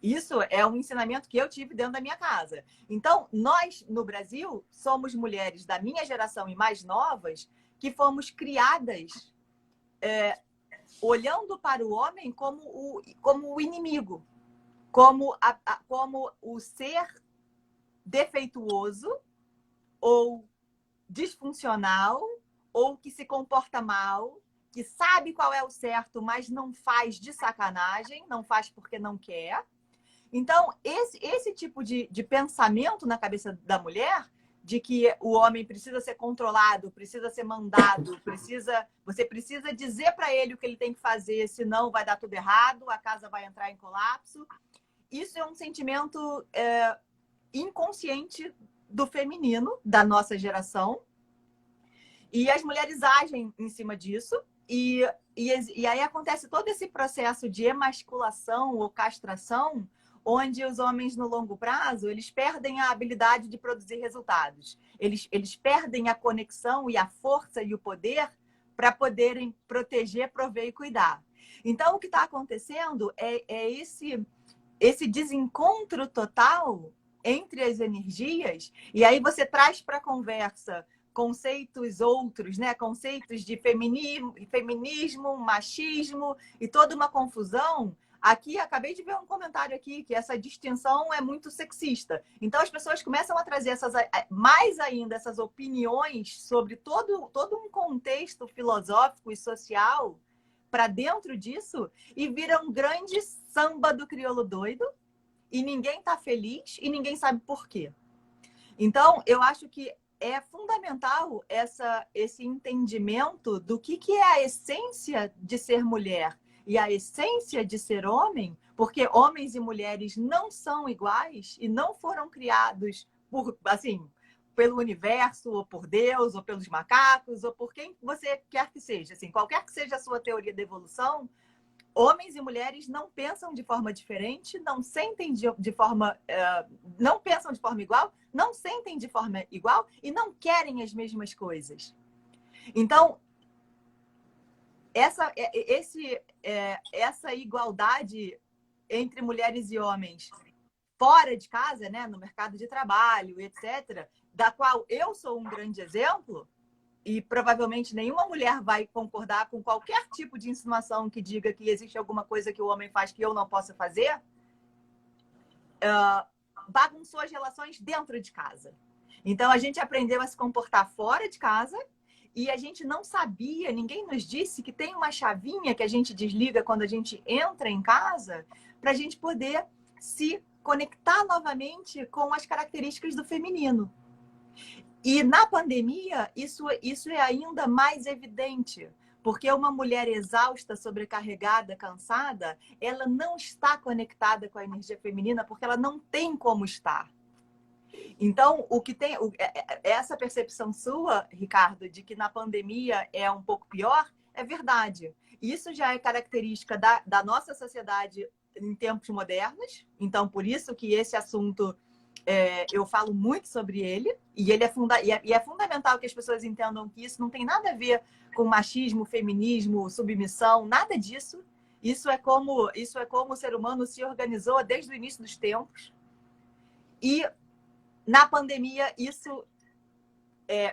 Isso é um ensinamento que eu tive dentro da minha casa. Então, nós, no Brasil, somos mulheres da minha geração e mais novas que fomos criadas olhando para o homem como o inimigo, como o ser defeituoso ou disfuncional ou que se comporta mal, que sabe qual é o certo, mas não faz de sacanagem, não faz porque não quer. Então, esse tipo de pensamento na cabeça da mulher, de que o homem precisa ser controlado, precisa ser mandado, você precisa dizer para ele o que ele tem que fazer, senão vai dar tudo errado, a casa vai entrar em colapso. Isso é um sentimento inconsciente do feminino, da nossa geração. E as mulheres agem em cima disso. E aí acontece todo esse processo de emasculação ou castração, onde os homens, no longo prazo, eles perdem a habilidade de produzir resultados. Eles perdem a conexão e a força e o poder para poderem proteger, prover e cuidar. Então, o que está acontecendo é esse desencontro total entre as energias, e aí você traz para a conversa conceitos outros, né? Conceitos de feminismo, machismo e toda uma confusão. Aqui, acabei de ver um comentário aqui que essa distinção é muito sexista. Então, as pessoas começam a trazer mais ainda essas opiniões sobre todo um contexto filosófico e social para dentro disso e vira um grande samba do crioulo doido e ninguém está feliz e ninguém sabe por quê. Então, eu acho que é fundamental esse entendimento do que é a essência de ser mulher e a essência de ser homem, porque homens e mulheres não são iguais e não foram criados por, assim, pelo universo, ou por Deus, ou pelos macacos, ou por quem você quer que seja. Assim, qualquer que seja a sua teoria da evolução, homens e mulheres não pensam de forma diferente, não sentem de forma... não pensam de forma igual, não sentem de forma igual e não querem as mesmas coisas. Então, essa igualdade entre mulheres e homens fora de casa, né, no mercado de trabalho, etc., da qual eu sou um grande exemplo, e provavelmente nenhuma mulher vai concordar com qualquer tipo de insinuação que diga que existe alguma coisa que o homem faz que eu não possa fazer, bagunçou as relações dentro de casa. Então, a gente aprendeu a se comportar fora de casa e a gente não sabia, ninguém nos disse que tem uma chavinha que a gente desliga quando a gente entra em casa para a gente poder se conectar novamente com as características do feminino. E na pandemia, isso é ainda mais evidente, porque uma mulher exausta, sobrecarregada, cansada, ela não está conectada com a energia feminina porque ela não tem como estar. Então, essa percepção sua, Ricardo, de que na pandemia é um pouco pior, é verdade. Isso já é característica da nossa sociedade em tempos modernos. Então, por isso que esse assunto eu falo muito sobre ele e ele é fundamental que as pessoas entendam que isso não tem nada a ver com machismo, feminismo, submissão, nada disso. Isso é como o ser humano se organizou desde o início dos tempos. E na pandemia, isso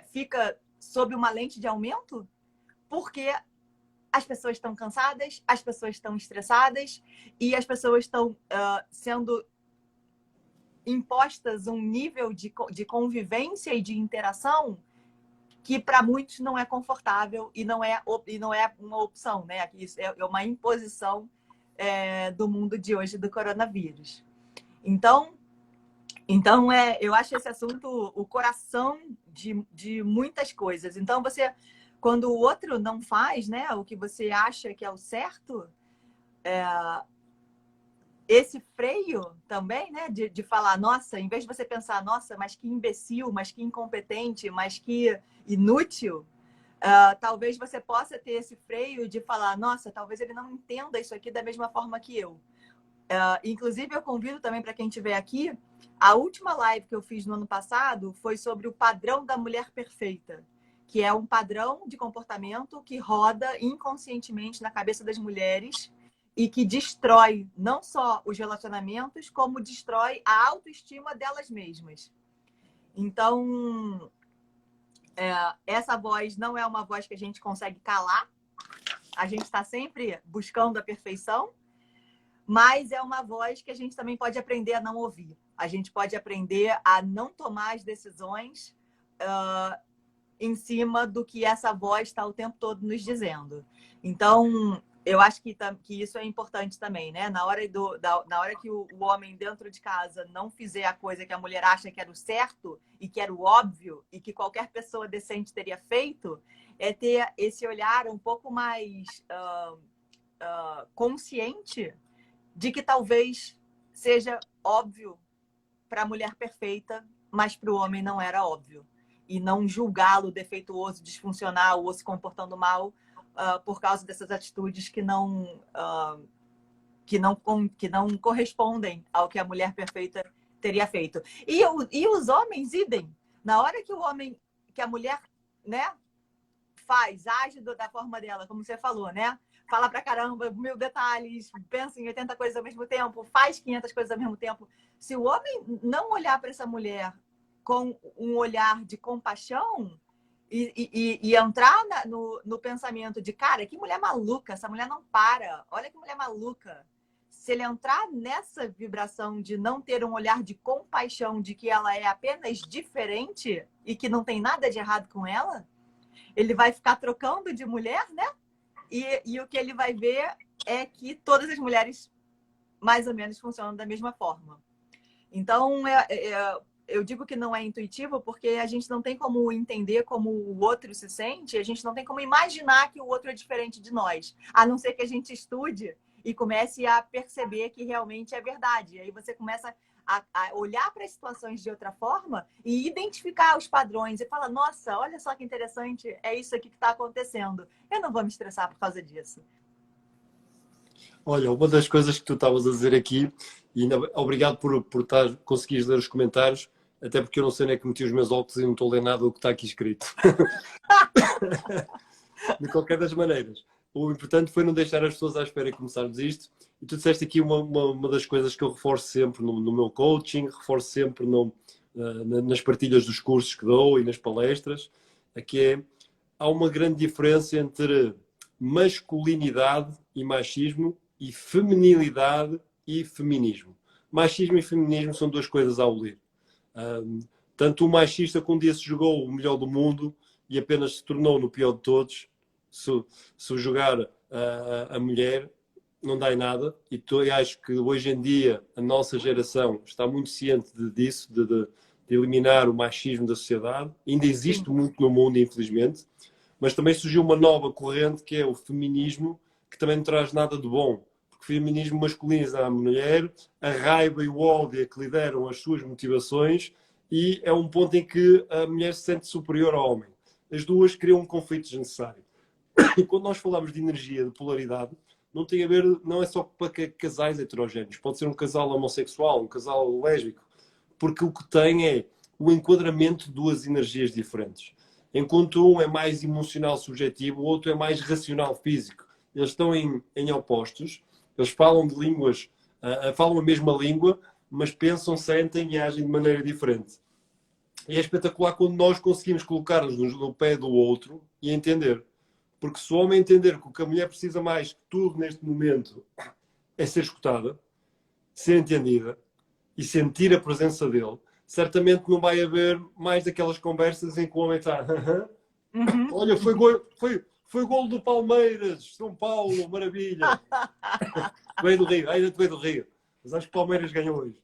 fica sob uma lente de aumento, porque as pessoas estão cansadas, as pessoas estão estressadas e as pessoas estão sendo impostas um nível de convivência e de interação que para muitos não é confortável e não é uma opção, né? Isso é uma imposição do mundo de hoje do coronavírus. Então, eu acho esse assunto o coração de muitas coisas. Então, quando o outro não faz, né, o que você acha que é o certo, esse freio também, né, de falar, nossa, em vez de você pensar, nossa, mas que imbecil, mas que incompetente, mas que inútil, talvez você possa ter esse freio de falar, nossa, talvez ele não entenda isso aqui da mesma forma que eu. Inclusive, eu convido também para quem estiver aqui, a última live que eu fiz no ano passado foi sobre o padrão da mulher perfeita, que é um padrão de comportamento que roda inconscientemente na cabeça das mulheres e que destrói não só os relacionamentos, como destrói a autoestima delas mesmas. Então, essa voz não é uma voz que a gente consegue calar, a gente está sempre buscando a perfeição, mas é uma voz que a gente também pode aprender a não ouvir. A gente pode aprender a não tomar as decisões em cima do que essa voz está o tempo todo nos dizendo. Então, eu acho que isso é importante também, né? Na hora que o homem dentro de casa não fizer a coisa que a mulher acha que era o certo e que era o óbvio e que qualquer pessoa decente teria feito, é ter esse olhar um pouco mais consciente de que talvez seja óbvio para a mulher perfeita, mas para o homem não era óbvio. E não julgá-lo defeituoso, disfuncional ou se comportando mal por causa dessas atitudes que não correspondem ao que a mulher perfeita teria feito. E os homens, idem. Na hora que a mulher, né, age da forma dela, como você falou, né? Fala pra caramba, 1000 detalhes, pensa em 80 coisas ao mesmo tempo, faz 500 coisas ao mesmo tempo. Se o homem não olhar para essa mulher com um olhar de compaixão, e entrar no pensamento de, cara, que mulher maluca, essa mulher não para, olha que mulher maluca. Se ele entrar nessa vibração de não ter um olhar de compaixão, de que ela é apenas diferente e que não tem nada de errado com ela, ele vai ficar trocando de mulher, né? E o que ele vai ver é que todas as mulheres mais ou menos funcionam da mesma forma. Então, eu digo que não é intuitivo porque a gente não tem como entender como o outro se sente, a gente não tem como imaginar que o outro é diferente de nós, a não ser que a gente estude e comece a perceber que realmente é verdade. Aí você começa a olhar para as situações de outra forma e identificar os padrões e fala, nossa, olha só que interessante, é isso aqui que está acontecendo. Eu não vou me estressar por causa disso.
Olha, uma das coisas que tu estavas a dizer aqui, e obrigado por conseguires ler os comentários, até porque eu não sei nem que meti os meus óculos e não estou a ler nada do que está aqui escrito. De qualquer das maneiras, o importante foi não deixar as pessoas à espera e começarmos isto. E tu disseste aqui uma das coisas que eu reforço sempre no meu coaching, reforço sempre nas partilhas dos cursos que dou e nas palestras, há uma grande diferença entre masculinidade e machismo e feminilidade e feminismo. Machismo e feminismo são duas coisas a abolir. Tanto o machista que um dia se jogou o melhor do mundo e apenas se tornou no pior de todos, se jogar a mulher, não dá em nada. E acho que hoje em dia a nossa geração está muito ciente disso, de eliminar o machismo da sociedade. Ainda existe muito no mundo, infelizmente. Mas também surgiu uma nova corrente que é o feminismo, que também não traz nada de bom. Porque o feminismo masculiniza a mulher, a raiva e o ódio é que lideram as suas motivações e é um ponto em que a mulher se sente superior ao homem. As duas criam um conflito desnecessário. E quando nós falamos de energia, de polaridade, não tem a ver, não é só para casais heterogéneos. Pode ser um casal homossexual, um casal lésbico. Porque o que tem é o enquadramento de duas energias diferentes. Enquanto um é mais emocional subjetivo, o outro é mais racional físico. Eles estão em opostos, eles falam de línguas, falam a mesma língua, mas pensam, sentem e agem de maneira diferente. E é espetacular quando nós conseguimos colocar-nos no pé do outro e entender. Porque se o homem entender que o que a mulher precisa mais que tudo neste momento é ser escutada, ser entendida e sentir a presença dele, certamente não vai haver mais daquelas conversas em que o homem está olha, foi golo do Palmeiras, São Paulo, maravilha. Veio do Rio, ainda veio do Rio. Mas acho que o Palmeiras ganhou hoje.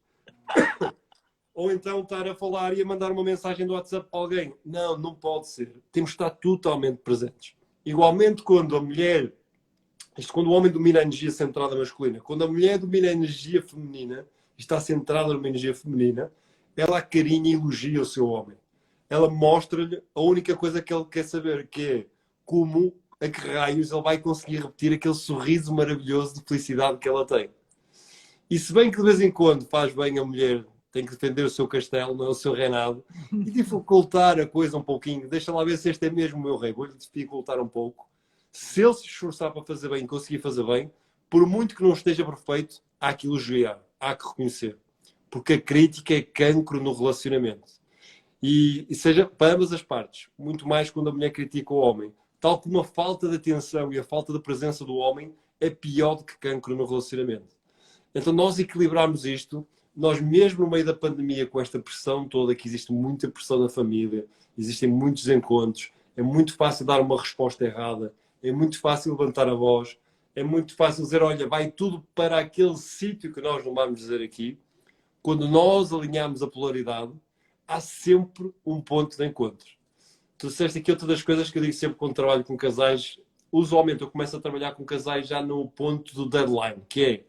Ou então estar a falar e a mandar uma mensagem do WhatsApp para alguém. Não, não pode ser. Temos de estar totalmente presentes. Igualmente quando a mulher, quando o homem domina a energia centrada masculina, quando a mulher domina a energia feminina, está centrada numa energia feminina, ela acarinha e elogia o seu homem. Ela mostra-lhe a única coisa que ele quer saber, que é como, a que raios ele vai conseguir repetir aquele sorriso maravilhoso de felicidade que ela tem. E se bem que de vez em quando faz bem a mulher, tem que defender o seu castelo, não é o seu reinado, e dificultar a coisa um pouquinho, deixa lá ver se este é mesmo o meu rei, vou-lhe dificultar um pouco. Se ele se esforçar para fazer bem, conseguir fazer bem, por muito que não esteja perfeito, há que elogiar, há que reconhecer. Porque a crítica é cancro no relacionamento. E seja para ambas as partes, muito mais quando a mulher critica o homem. Tal como a falta de atenção e a falta de presença do homem é pior do que cancro no relacionamento. Então nós equilibrarmos isto, nós mesmo no meio da pandemia, com esta pressão toda, que existe muita pressão na família, existem muitos desencontros, é muito fácil dar uma resposta errada, é muito fácil levantar a voz, é muito fácil dizer, olha, vai tudo para aquele sítio que nós não vamos dizer aqui. Quando nós alinhamos a polaridade, há sempre um ponto de encontro. Tu disseste aqui outra das coisas que eu digo sempre quando trabalho com casais, usualmente eu começo a trabalhar com casais já no ponto do deadline, que é,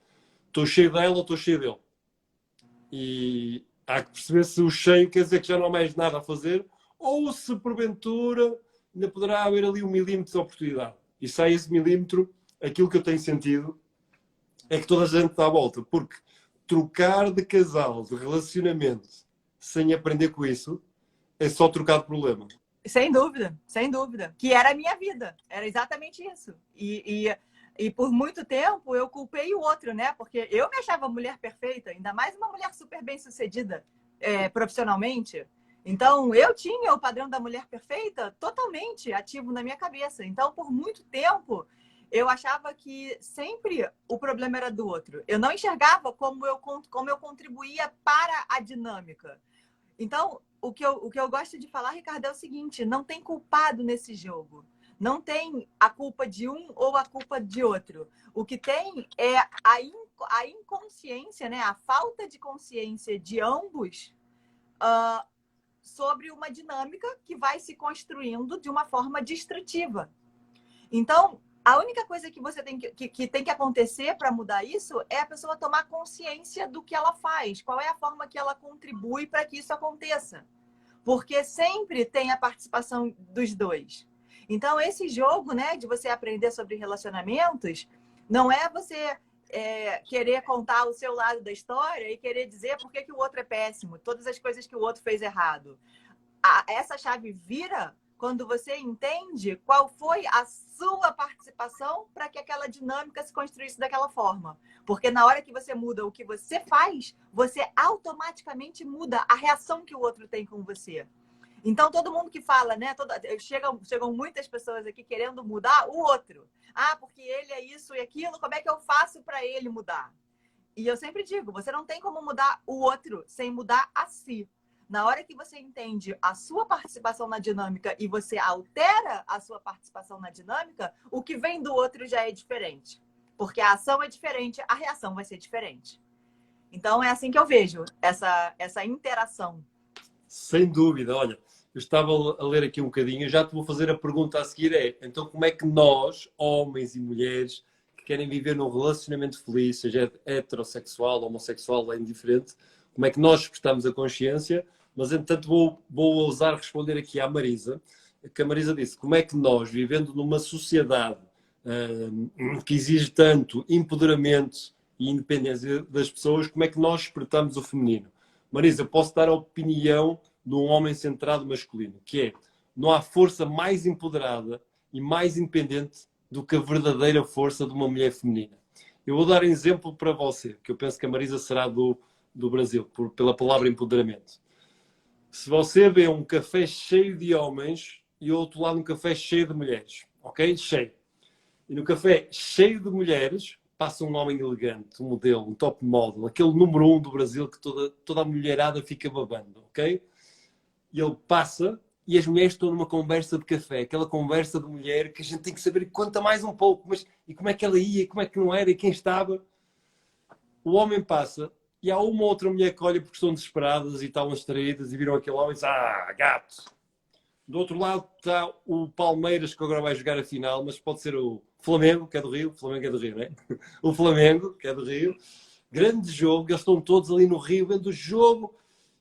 estou cheio dela ou estou cheio dele. E há que perceber se o cheio quer dizer que já não há mais nada a fazer, ou se porventura ainda poderá haver ali 1 milímetro de oportunidade. E se há esse milímetro, aquilo que eu tenho sentido é que toda a gente dá a volta, porque trocar de casal, de relacionamento, sem aprender com isso, é só trocar de problema.
Sem dúvida, sem dúvida. Que era a minha vida, era exatamente isso. E por muito tempo eu culpei o outro, né? Porque eu me achava mulher perfeita, ainda mais uma mulher super bem-sucedida profissionalmente. Então, eu tinha o padrão da mulher perfeita totalmente ativo na minha cabeça. Então, por muito tempo, eu achava que sempre o problema era do outro. Eu não enxergava como eu contribuía para a dinâmica. Então, o que eu gosto de falar, Ricardo, é o seguinte: não tem culpado nesse jogo. Não tem a culpa de um ou a culpa de outro. O que tem é a inconsciência, né? A falta de consciência de ambos uh, sobre uma dinâmica que vai se construindo de uma forma destrutiva. Então, a única coisa que você tem que acontecer para mudar isso é a pessoa tomar consciência do que ela faz, qual é a forma que ela contribui para que isso aconteça. Porque sempre tem a participação dos dois. Então, esse jogo, né, de você aprender sobre relacionamentos, não é você querer contar o seu lado da história e querer dizer por que o outro é péssimo, todas as coisas que o outro fez errado. Essa chave vira quando você entende qual foi a sua participação para que aquela dinâmica se construísse daquela forma. Porque na hora que você muda o que você faz, você automaticamente muda a reação que o outro tem com você. Então, todo mundo que fala, né? Chegam muitas pessoas aqui querendo mudar o outro. Ah, porque ele é isso e aquilo, como é que eu faço para ele mudar? E eu sempre digo, você não tem como mudar o outro sem mudar a si. Na hora que você entende a sua participação na dinâmica e você altera a sua participação na dinâmica, o que vem do outro já é diferente. Porque a ação é diferente, a reação vai ser diferente. Então, é assim que eu vejo essa interação.
Sem dúvida, olha, eu estava a ler aqui um bocadinho, já te vou fazer a pergunta a seguir então como é que nós, homens e mulheres, que querem viver num relacionamento feliz, seja heterossexual, homossexual, é indiferente, como é que nós despertamos a consciência? Mas, entretanto, vou ousar responder aqui à Marisa, que a Marisa disse, como é que nós, vivendo numa sociedade que exige tanto empoderamento e independência das pessoas, como é que nós despertamos o feminino? Marisa, posso dar a opinião de um homem centrado masculino, que é, não há força mais empoderada e mais independente do que a verdadeira força de uma mulher feminina. Eu vou dar um exemplo para você, que eu penso que a Marisa será do Brasil, pela palavra empoderamento. Se você vê um café cheio de homens e ao outro lado um café cheio de mulheres, ok? Cheio. E no café cheio de mulheres passa um homem elegante, um modelo, um top model, aquele número 1 do Brasil que toda a mulherada fica babando, ok? E ele passa e as mulheres estão numa conversa de café, aquela conversa de mulher que a gente tem que saber, conta mais um pouco, mas e como é que ela ia, e como é que não era, e quem estava. O homem passa e há uma ou outra mulher que olha porque estão desesperadas e estão distraídas e viram aquele homem e diz, gato. Do outro lado está o Palmeiras, que agora vai jogar a final, mas pode ser o Flamengo, que é do Rio. O Flamengo é do Rio, não é? O Flamengo, que é do Rio. Grande jogo, eles estão todos ali no Rio vendo o jogo.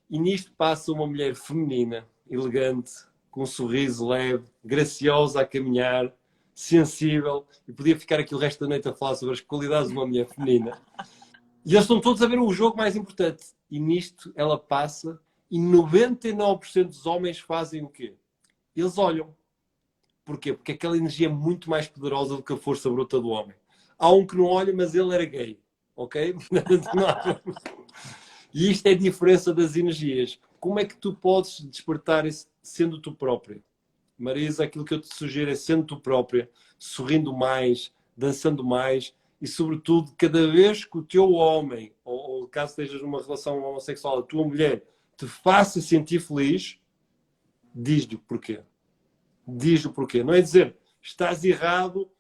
E nisto passa uma mulher feminina, elegante, com um sorriso leve, graciosa a caminhar, sensível. E podia ficar aqui o resto da noite a falar sobre as qualidades de uma mulher feminina. E eles estão todos a ver o jogo mais importante. E nisto ela passa e 99% dos homens fazem o quê? Eles olham. Porquê? Porque aquela energia é muito mais poderosa do que a força bruta do homem. Há um que não olha, mas ele era gay. Ok? E isto é a diferença das energias. Como é que tu podes despertar isso sendo tu própria? Marisa, aquilo que eu te sugiro é sendo tu própria, sorrindo mais, dançando mais e, sobretudo, cada vez que o teu homem, ou caso estejas numa relação homossexual, a tua mulher, te faça sentir feliz, diz-lhe o porquê. Diz o porquê. Não é dizer, estás errado,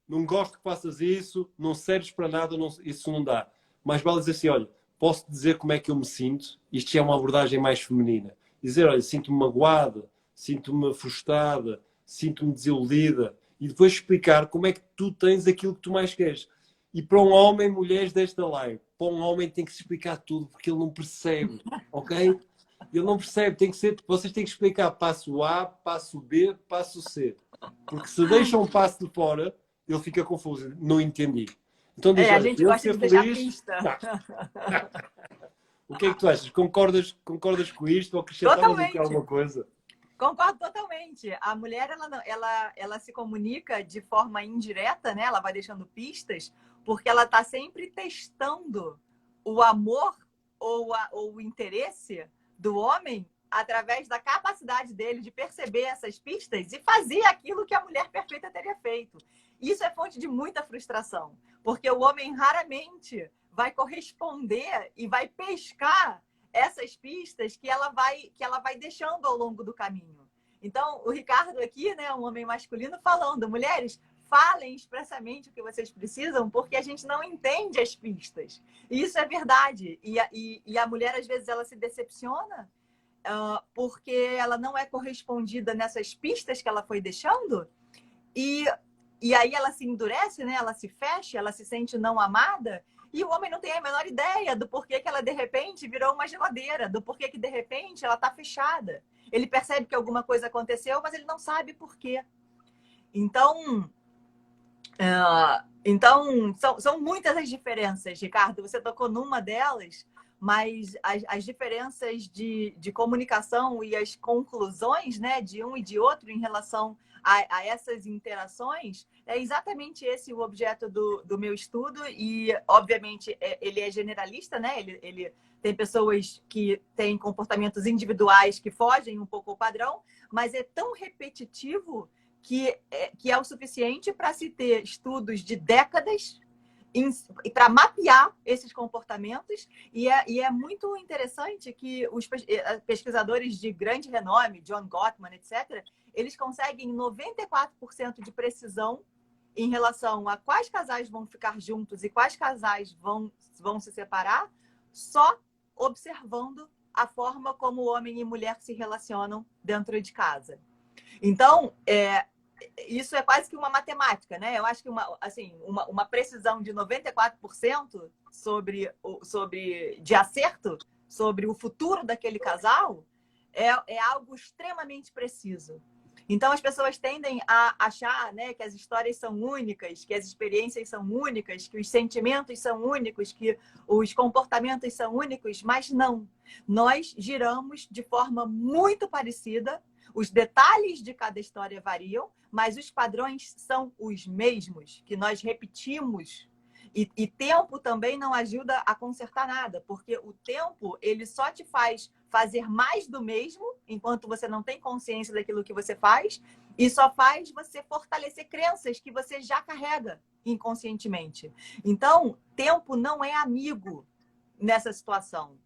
não gosto que faças isso, não serves para nada, isso não dá. Mas vale dizer assim, olha, posso dizer como é que eu me sinto, isto já é uma abordagem mais feminina. Dizer, olha, sinto-me magoada, sinto-me frustrada, sinto-me desiludida. E depois explicar como é que tu tens aquilo que tu mais queres. E para um homem, mulheres desta live, para um homem tem que se explicar tudo, porque ele não percebe, ok? Ele não percebe, tem que ser, vocês têm que explicar passo A, passo B, passo C. Porque se deixam um passo de fora, ele fica confuso. Não entendi. Então diz,
A
olha,
gente
eu
gosta
ser
de deixar
feliz...
pista.
O que é que tu achas? Concordas com isto ou acrescentavas aqui alguma coisa?
Concordo totalmente. A mulher, ela se comunica de forma indireta, né? Ela vai deixando pistas, porque ela está sempre testando o amor ou o interesse do homem através da capacidade dele de perceber essas pistas e fazer aquilo que a mulher perfeita teria feito. Isso é fonte de muita frustração, porque o homem raramente vai corresponder e vai pescar essas pistas que ela vai deixando ao longo do caminho. Então, o Ricardo aqui, né, um homem masculino, falando, mulheres, falem expressamente o que vocês precisam, porque a gente não entende as pistas. E isso é verdade. E a mulher, às vezes, ela se decepciona porque ela não é correspondida nessas pistas que ela foi deixando. E aí ela se endurece, né? Ela se fecha, ela se sente não amada. E o homem não tem a menor ideia do porquê que ela, de repente, virou uma geladeira, do porquê que, de repente, ela está fechada. Ele percebe que alguma coisa aconteceu, mas ele não sabe por quê. Então, são muitas as diferenças, Ricardo. Você tocou numa delas, mas as diferenças de comunicação e as conclusões, né, de um e de outro em relação a essas interações, é exatamente esse o objeto do meu estudo. E, obviamente, ele é generalista, né? Ele tem pessoas que têm comportamentos individuais que fogem um pouco ao padrão, mas é tão repetitivo que é o suficiente para se ter estudos de décadas para mapear esses comportamentos. E é muito interessante que os pesquisadores de grande renome, John Gottman, etc., eles conseguem 94% de precisão em relação a quais casais vão ficar juntos e quais casais vão se separar, só observando a forma como homem e mulher se relacionam dentro de casa. Então, isso é quase que uma matemática, né? Eu acho que uma precisão de 94% de acerto sobre o futuro daquele casal é algo extremamente preciso. Então, as pessoas tendem a achar, né, que as histórias são únicas, que as experiências são únicas, que os sentimentos são únicos, que os comportamentos são únicos, mas não. Nós giramos de forma muito parecida. Os detalhes de cada história variam, mas os padrões são os mesmos, que nós repetimos. E tempo também não ajuda a consertar nada, porque o tempo ele só te faz fazer mais do mesmo, enquanto você não tem consciência daquilo que você faz, e só faz você fortalecer crenças que você já carrega inconscientemente. Então, tempo não é amigo nessa situação.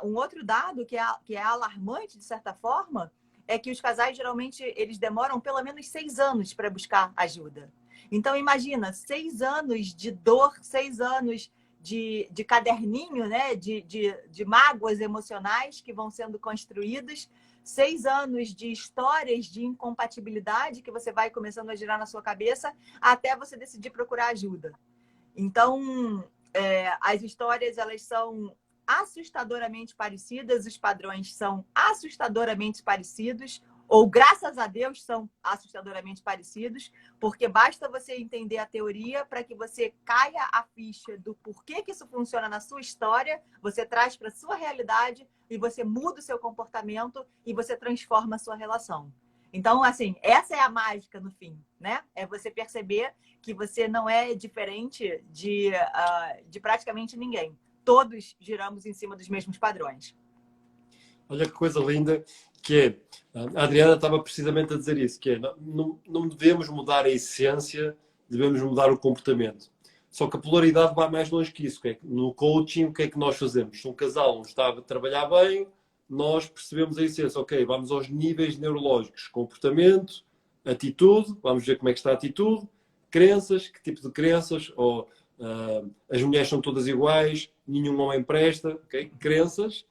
Um outro dado que é alarmante, de certa forma, é que os casais, geralmente, eles demoram pelo menos 6 anos para buscar ajuda. Então, imagina, 6 anos de dor, 6 anos de caderninho, né? de mágoas emocionais que vão sendo construídas, 6 anos de histórias de incompatibilidade que você vai começando a girar na sua cabeça até você decidir procurar ajuda. Então, as histórias, elas são assustadoramente parecidas, os padrões são assustadoramente parecidos, ou graças a Deus são assustadoramente parecidos, porque basta você entender a teoria para que você caia a ficha do porquê que isso funciona na sua história, você traz para a sua realidade e você muda o seu comportamento e você transforma a sua relação. Então, assim, essa é a mágica no fim, né? É você perceber que você não é diferente de praticamente ninguém. Todos giramos em cima dos mesmos padrões.
Olha que coisa linda que é. A Adriana estava precisamente a dizer isso, que é, não devemos mudar a essência, devemos mudar o comportamento. Só que a polaridade vai mais longe que isso. Que é, no coaching, o que é que nós fazemos? Se um casal não está a trabalhar bem, nós percebemos a essência. Ok, vamos aos níveis neurológicos. Comportamento, atitude, vamos ver como é que está a atitude, crenças, que tipo de crenças, ou as mulheres são todas iguais, nenhum homem presta, ok? Crenças.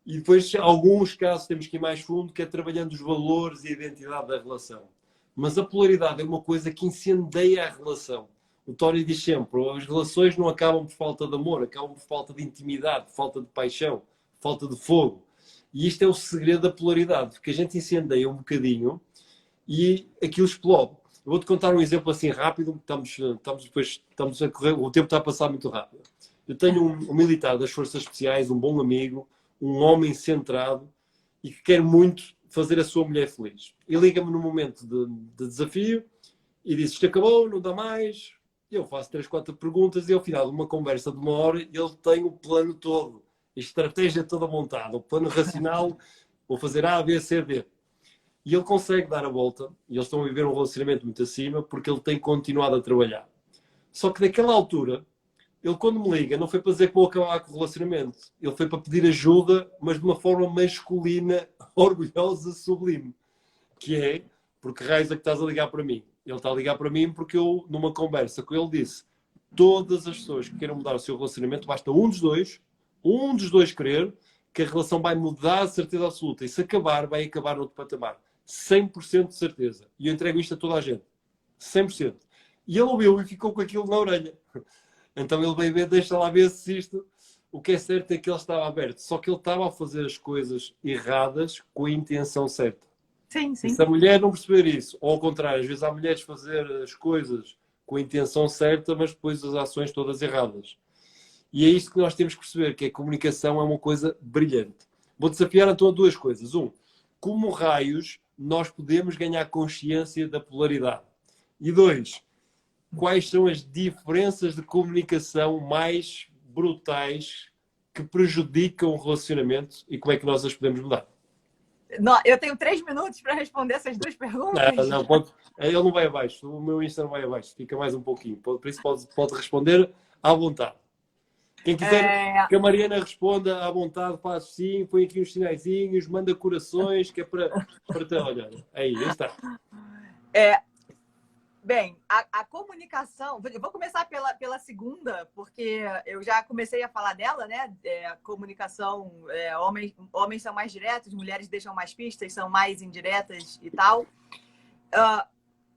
E depois, em alguns casos, temos que ir mais fundo, que é trabalhando os valores e a identidade da relação. Mas a polaridade é uma coisa que incendeia a relação. O Tony diz sempre, as relações não acabam por falta de amor, acabam por falta de intimidade, por falta de paixão, por falta de fogo. E isto é o segredo da polaridade, porque a gente incendeia um bocadinho e aquilo explode. Eu vou-te contar um exemplo assim rápido, estamos a correr, o tempo está a passar muito rápido. Eu tenho um militar das Forças Especiais, um bom amigo, um homem centrado e que quer muito fazer a sua mulher feliz. E liga-me num momento de desafio e diz, isto acabou, não dá mais. Eu faço 3, 4 perguntas e ao final de uma conversa de 1 hora ele tem o plano todo, a estratégia toda montada, o plano racional vou fazer A, B, C, D. E ele consegue dar a volta, e eles estão a viver um relacionamento muito acima, porque ele tem continuado a trabalhar. Só que naquela altura, ele quando me liga, não foi para dizer que vou acabar com o relacionamento. Ele foi para pedir ajuda, mas de uma forma masculina, orgulhosa, sublime. Que é, porque raios é que estás a ligar para mim? Ele está a ligar para mim porque eu, numa conversa com ele, disse: todas as pessoas que queiram mudar o seu relacionamento, basta um dos dois querer, que a relação vai mudar de certeza absoluta. E se acabar, vai acabar noutro patamar. 100% de certeza. E eu entrego isto a toda a gente. 100%. E ele ouviu e ficou com aquilo na orelha. Então ele veio ver, deixa lá ver se isto... O que é certo é que ele estava aberto. Só que ele estava a fazer as coisas erradas com a intenção certa.
Sim, sim.
E se a mulher não perceber isso, ou ao contrário, às vezes há mulheres fazer as coisas com a intenção certa, mas depois as ações todas erradas. E é isto que nós temos que perceber, que a comunicação é uma coisa brilhante. Vou desafiar então a duas coisas. Como raios nós podemos ganhar consciência da polaridade? E 2, quais são as diferenças de comunicação mais brutais que prejudicam o relacionamento e como é que nós as podemos mudar?
Não, eu tenho 3 minutos para responder essas duas perguntas.
Não, pode, ele não vai abaixo, o meu Insta não vai abaixo, fica mais um pouquinho. Por isso pode responder à vontade. Quem quiser que a Mariana responda à vontade, faz sim, põe aqui uns sinaizinhos, manda corações, que é para te olhar. Aí está.
Bem, a comunicação... Eu vou começar pela segunda, porque eu já comecei a falar dela, né? Comunicação, homens são mais diretos, mulheres deixam mais pistas, são mais indiretas e tal.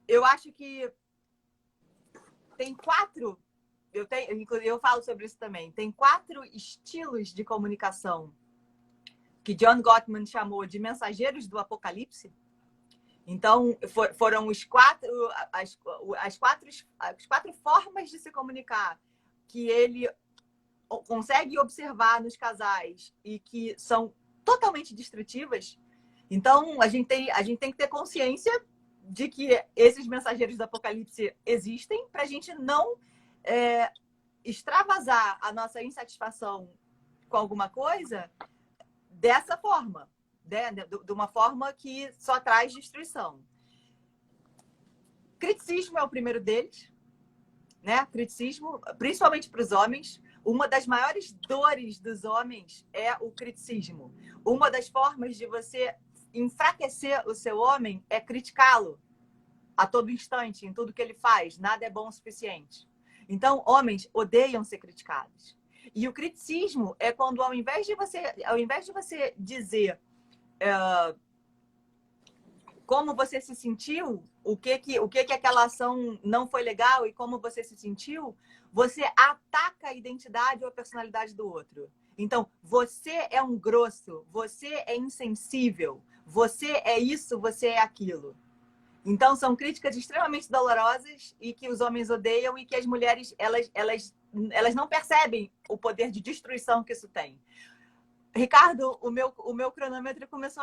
Eu acho que tem 4... Eu falo sobre isso também. Tem 4 estilos de comunicação que John Gottman chamou de mensageiros do apocalipse. Então, foram as 4 formas de se comunicar que ele consegue observar nos casais e que são totalmente destrutivas. Então, a gente tem que ter consciência de que esses mensageiros do apocalipse existem para a gente não extravasar a nossa insatisfação com alguma coisa dessa forma. De uma forma que só traz destruição. Criticismo é o primeiro deles, né? Criticismo, principalmente para os homens. Uma das maiores dores dos homens é o criticismo. Uma das formas de você enfraquecer o seu homem é criticá-lo a todo instante, em tudo que ele faz. Nada é bom o suficiente. Então, homens odeiam ser criticados. E o criticismo é quando, ao invés de você dizer como você se sentiu, o que aquela ação não foi legal e como você se sentiu, você ataca a identidade ou a personalidade do outro. Então, você é um grosso, você é insensível, você é isso, você é aquilo. Então, são críticas extremamente dolorosas e que os homens odeiam e que as mulheres, elas não percebem o poder de destruição que isso tem. Ricardo, o meu cronômetro começou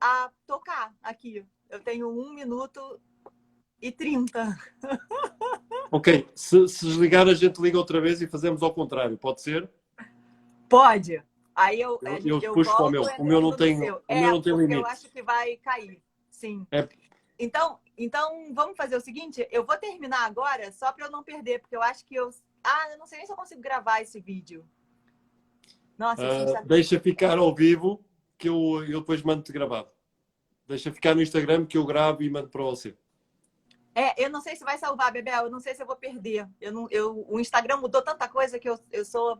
a tocar aqui. Eu tenho 1 minuto e 30.
Ok, se desligar a gente liga outra vez e fazemos ao contrário, pode ser?
Pode. Aí eu
puxo para o meu. O meu não tem limite.
Eu acho que vai cair. Sim. Então, vamos fazer o seguinte, eu vou terminar agora só para eu não perder, porque eu acho que eu não sei nem se eu consigo gravar esse vídeo. Nossa,
deixa ficar ao vivo que eu depois mando-te gravado. Deixa ficar no Instagram que eu gravo e mando para você.
Eu não sei se vai salvar, Bebel. Eu não sei se eu vou perder. O Instagram mudou tanta coisa que eu sou...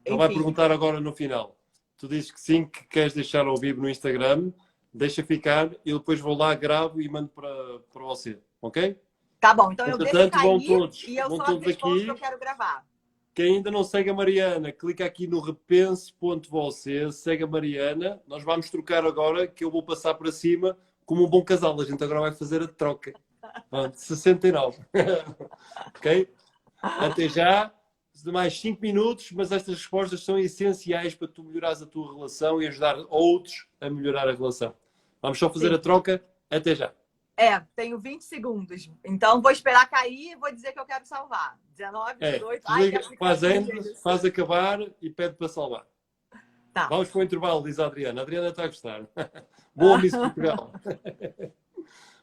Ele vai perguntar agora no final. Tu dizes que sim, que queres deixar ao vivo no Instagram. Deixa ficar. Eu depois vou lá, gravo e mando para você. Ok?
Tá bom. Então eu deixo cair
e eu só
respondo aqui que eu quero gravar.
Quem ainda não segue a Mariana, clica aqui no repense.você, segue a Mariana. Nós vamos trocar agora, que eu vou passar para cima como um bom casal. A gente agora vai fazer a troca. 69. Ok? Até já. Mais 5 minutos, mas estas respostas são essenciais para tu melhorares a tua relação e ajudar outros a melhorar a relação. Vamos só fazer a troca. Até já.
Tenho 20 segundos. Então, vou esperar cair e vou dizer que eu quero salvar. 19, 18...
Faz acabar e pede para salvar.
Tá.
Vamos para o intervalo, diz a Adriana. A Adriana está a gostar. Boa Miss Portugal.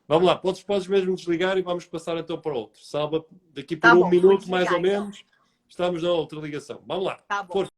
Vamos lá, podes mesmo desligar e vamos passar então para outro. Salva, daqui por
Tá
um
bom, vou
minuto
desligar,
mais ou
então.
menos, estamos na outra ligação. Vamos lá.
Tá bom.
Força.